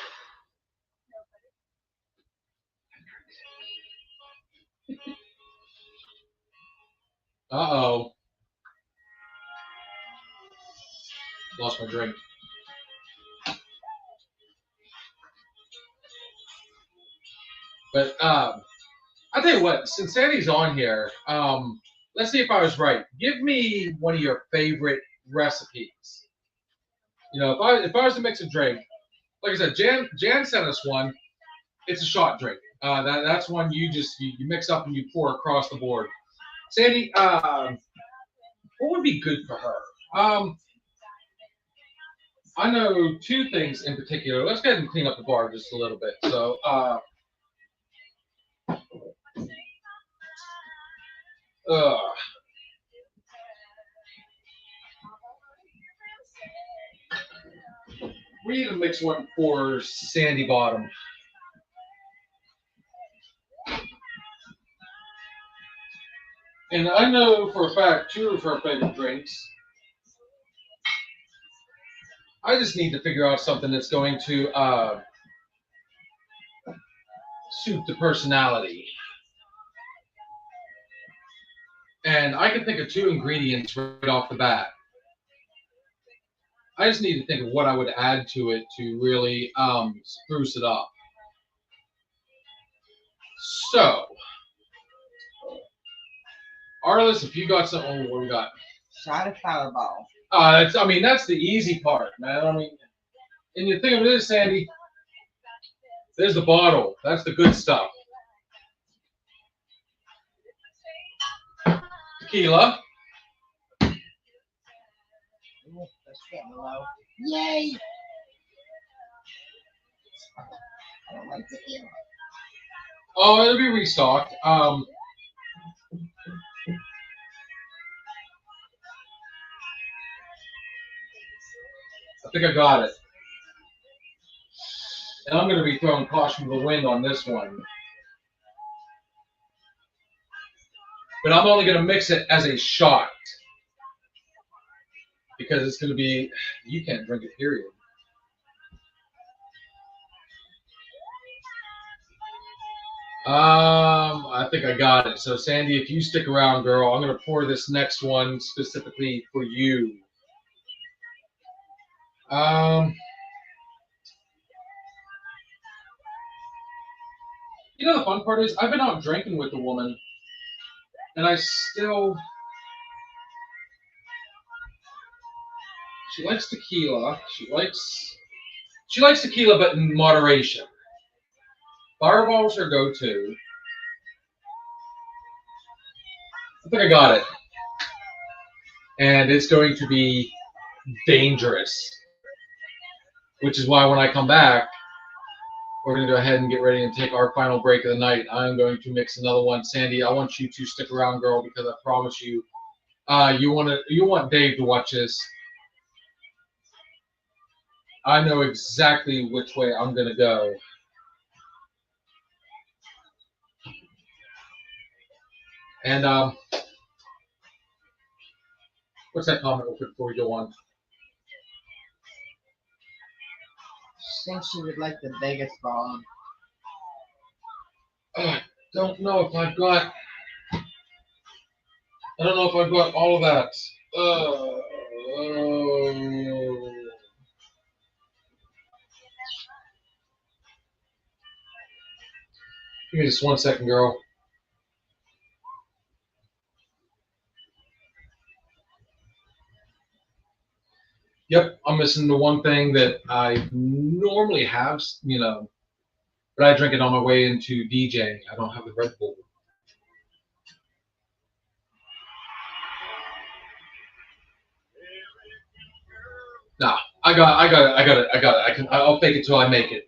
Uh-oh. Lost my drink. But I'll tell you what, since Sandy's on here, let's see if I was right. Give me one of your favorite recipes. If I was to mix a drink, like I said, Jan sent us one. It's a shot drink. That's one you just you mix up and you pour across the board. Sandy, what would be good for her? I know two things in particular. Let's go ahead and clean up the bar just a little bit. So, we need to mix one for Sandy Bottom. And I know for a fact two of her favorite drinks. I just need to figure out something that's going to suit the personality. And I can think of two ingredients right off the bat. I just need to think of what I would add to it to really spruce it up. So, Arliss, if you got something, what we got? Shot of Fireball. I mean, that's the easy part, man. I mean, and you think of it is, Sandy, there's the bottle. That's the good stuff. Tequila. Ooh, that's getting low. Yay! I don't like tequila. Oh, it'll be restocked. I think I got it. And I'm going to be throwing caution to the wind on this one. But I'm only going to mix it as a shot. Because it's going to be, you can't drink it, period. I think I got it. So, Sandy, if you stick around, girl, I'm going to pour this next one specifically for you. You know, the fun part is I've been out drinking with a woman, and I still... She likes tequila. She likes tequila, but in moderation. Fireball's her go-to. I think I got it. And it's going to be dangerous. Which is why when I come back, we're going to go ahead and get ready and take our final break of the night. I'm going to mix another one. Sandy, I want you to stick around, girl, because I promise you, you want Dave to watch this. I know exactly which way I'm going to go. And what's that comment real quick before we go on? She thinks she would like the Vegas ball. I don't know if I've got all of that. Give me just 1 second, girl. Yep, I'm missing the one thing that I normally have, you know, but I drink it on my way into DJing. I don't have the Red Bull. Nah, I got it. I'll fake it till I make it.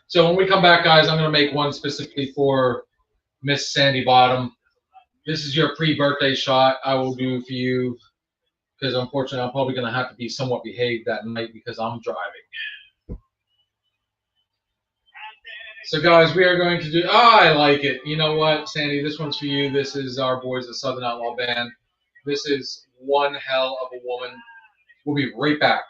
So when we come back, guys, I'm gonna make one specifically for Miss Sandy Bottom. This is your pre-birthday shot I will do for you. Because unfortunately, I'm probably going to have to be somewhat behaved that night because I'm driving. So, guys, we are going to do... Oh, I like it. You know what, Sandy? This one's for you. This is our boys, the Southern Outlaw Band. This is one hell of a woman. We'll be right back.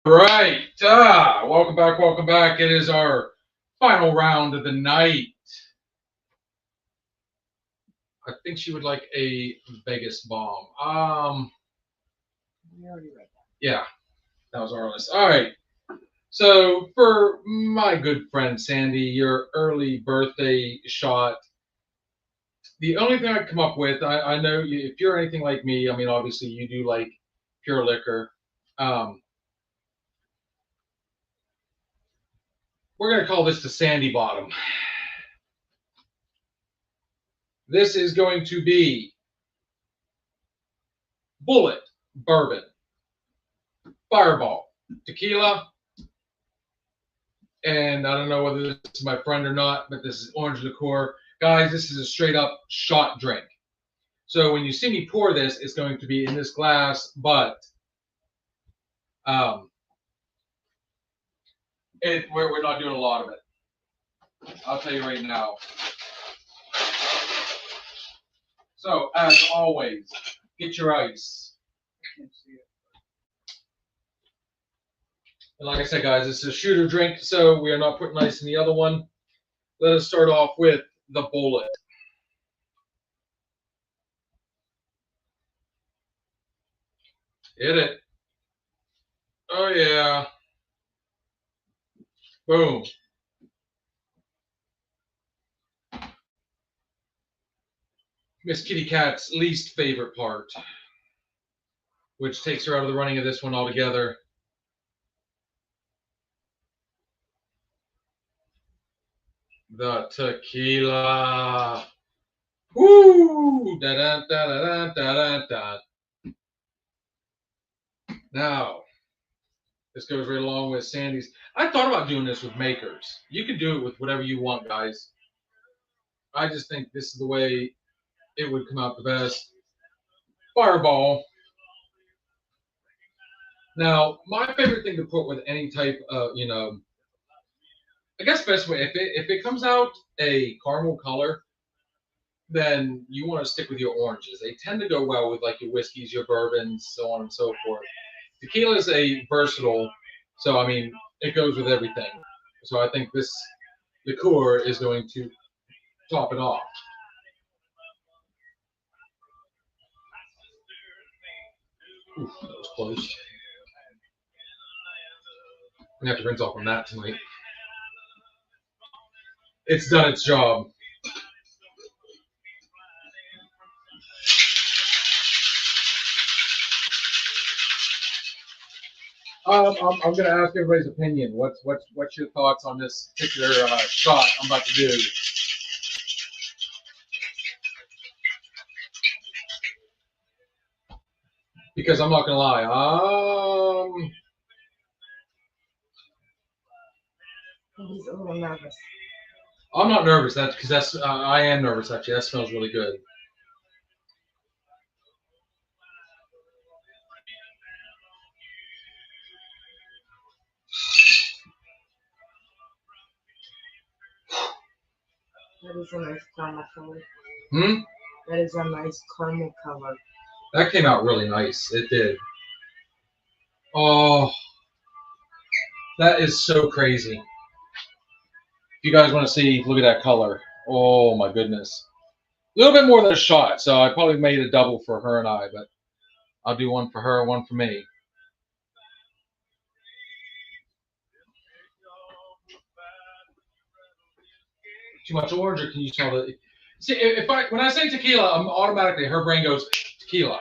Right. Welcome back. Welcome back. It is our final round of the night. I think she would like a Vegas bomb. We already read that. Yeah, that was our list. All right. So for my good friend Sandy, your early birthday shot. The only thing I come up with, I know if you're anything like me, I mean, obviously you do like pure liquor. We're going to call this the Sandy Bottom. This is going to be Bullet Bourbon, Fireball, Tequila, and I don't know whether this is my friend or not, but this is orange liqueur. Guys, this is a straight up shot drink. So when you see me pour this, it's going to be in this glass, but we're not doing a lot of it. I'll tell you right now. So as always, get your ice. And like I said, guys, this is a shooter drink, so we are not putting ice in the other one. Let us start off with the Bullet. Hit it. Oh, yeah. Boom. Miss Kitty Cat's least favorite part, which takes her out of the running of this one altogether. The tequila. Woo! Da da da da da da da. Now, this goes right along with Sandy's. I thought about doing this with makers. You can do it with whatever you want, guys. I just think this is the way it would come out the best. Fireball. Now, my favorite thing to put with any type of, I guess best way, if it comes out a caramel color, then you want to stick with your oranges. They tend to go well with like your whiskeys, your bourbons, so on and so forth. Tequila is a versatile, so I mean, it goes with everything. So I think this liqueur is going to top it off. Oof, that was close. I'm gonna have to rinse off on that tonight. It's done its job. I'm going to ask everybody's opinion. What's your thoughts on this particular shot I'm about to do? Because I'm not going to lie. He's a little nervous. I'm not nervous. That's because I am nervous actually. That smells really good. That is a nice caramel color. Hmm? That is a nice caramel color. That came out really nice. It did. Oh, that is so crazy. If you guys want to see, look at that color. Oh my goodness. A little bit more than a shot, so I probably made a double for her and I, but I'll do one for her, one for me. Too much orange, or can you smell the? See, when I say tequila, I'm automatically her brain goes tequila.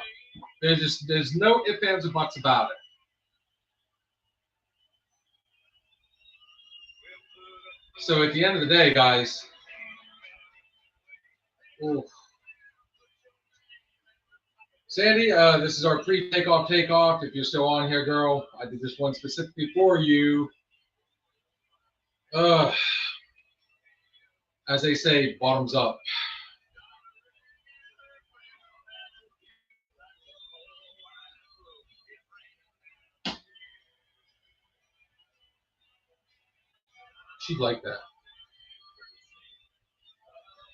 There's no ifs, ands, or buts about it. So at the end of the day, guys, ooh. Sandy, this is our pre-takeoff. If you're still on here, girl, I did this one specifically for you. As they say, bottoms up. She'd like that.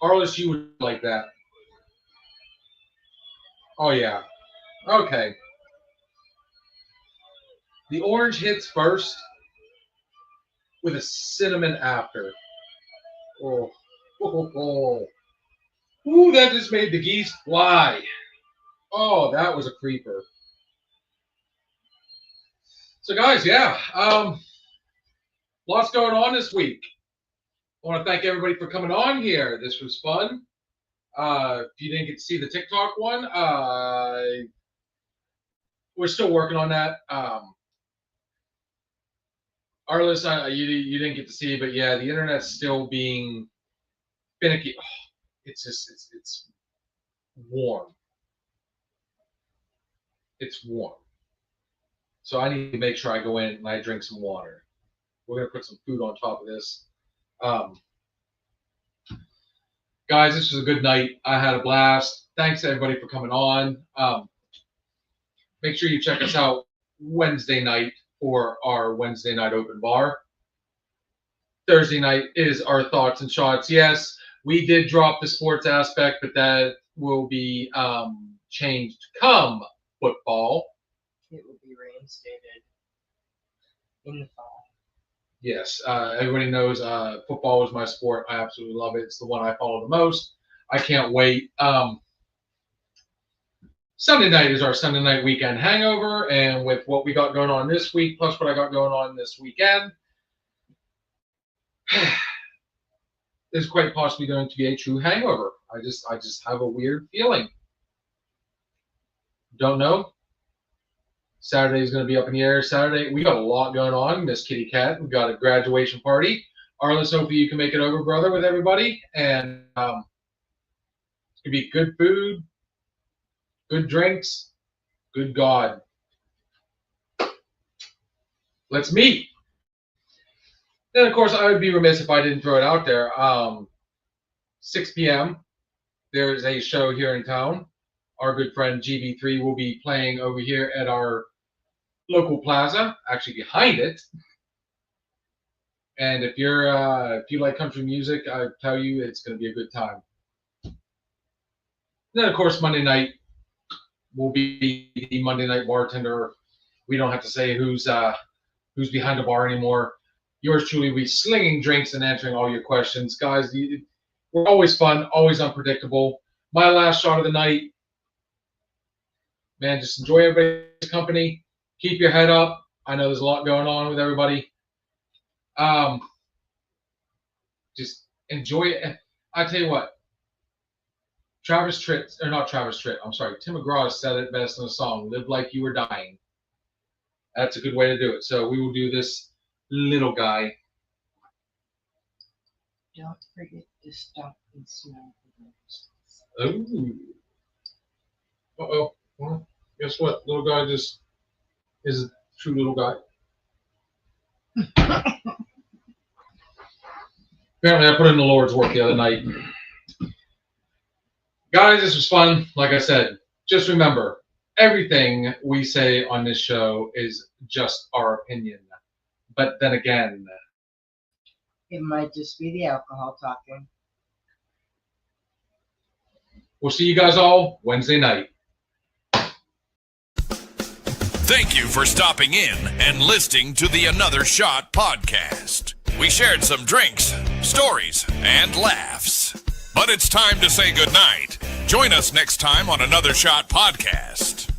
Arliss, you would like that. Oh, yeah. Okay. The orange hits first with a cinnamon after. Oh, oh, oh. Ooh, that just made the geese fly. Oh, that was a creeper. So, guys, yeah, lots going on this week. I want to thank everybody for coming on here. This was fun. If you didn't get to see the TikTok one, we're still working on that. Arliss, you didn't get to see, but yeah, the internet's still being finicky. Oh, it's warm. It's warm. So I need to make sure I go in and I drink some water. We're gonna put some food on top of this. Guys, this was a good night. I had a blast. Thanks everybody for coming on. Make sure you check us out Wednesday night for our Wednesday night open bar. Thursday night is our thoughts and shots. Yes, we did drop the sports aspect, but that will be changed come football. It will be reinstated in the fall. Yes, everybody knows football is my sport. I absolutely love it. It's the one I follow the most. I can't wait. Sunday night is our Sunday night weekend hangover, and with what we got going on this week, plus what I got going on this weekend, is quite possibly going to be a true hangover. I just have a weird feeling. Don't know. Saturday is going to be up in the air. Saturday, we got a lot going on. Miss Kitty Cat, we got a graduation party. Arliss, hopefully you can make it over, brother, with everybody. And it's going to be good food, good drinks, good God. Let's meet. Then, of course, I would be remiss if I didn't throw it out there. 6 p.m., there is a show here in town. Our good friend GB3 will be playing over here at our local plaza, actually behind it. And if you like country music, I tell you it's going to be a good time. Then, of course, Monday night will be the Monday Night Bartender. We don't have to say who's behind the bar anymore. Yours truly will be slinging drinks and answering all your questions. Guys, we're always fun, always unpredictable. My last shot of the night. Man, just enjoy everybody's company. Keep your head up. I know there's a lot going on with everybody. Just enjoy it. I tell you what, Tim McGraw said it best in a song, "Live like you were dying." That's a good way to do it. So we will do this little guy. Don't forget to stop and smell the roses. Oh. Uh-oh. Well, guess what? Little guy just is a true little guy. Apparently, I put in the Lord's work the other night. Guys, this was fun. Like I said, just remember, everything we say on this show is just our opinion. But then again, It might just be the alcohol talking. we'll see you guys all Wednesday night. Thank you for stopping in and listening to the Another Shot podcast. We shared some drinks, stories, and laughs. But it's time to say goodnight. Join us next time on Another Shot podcast.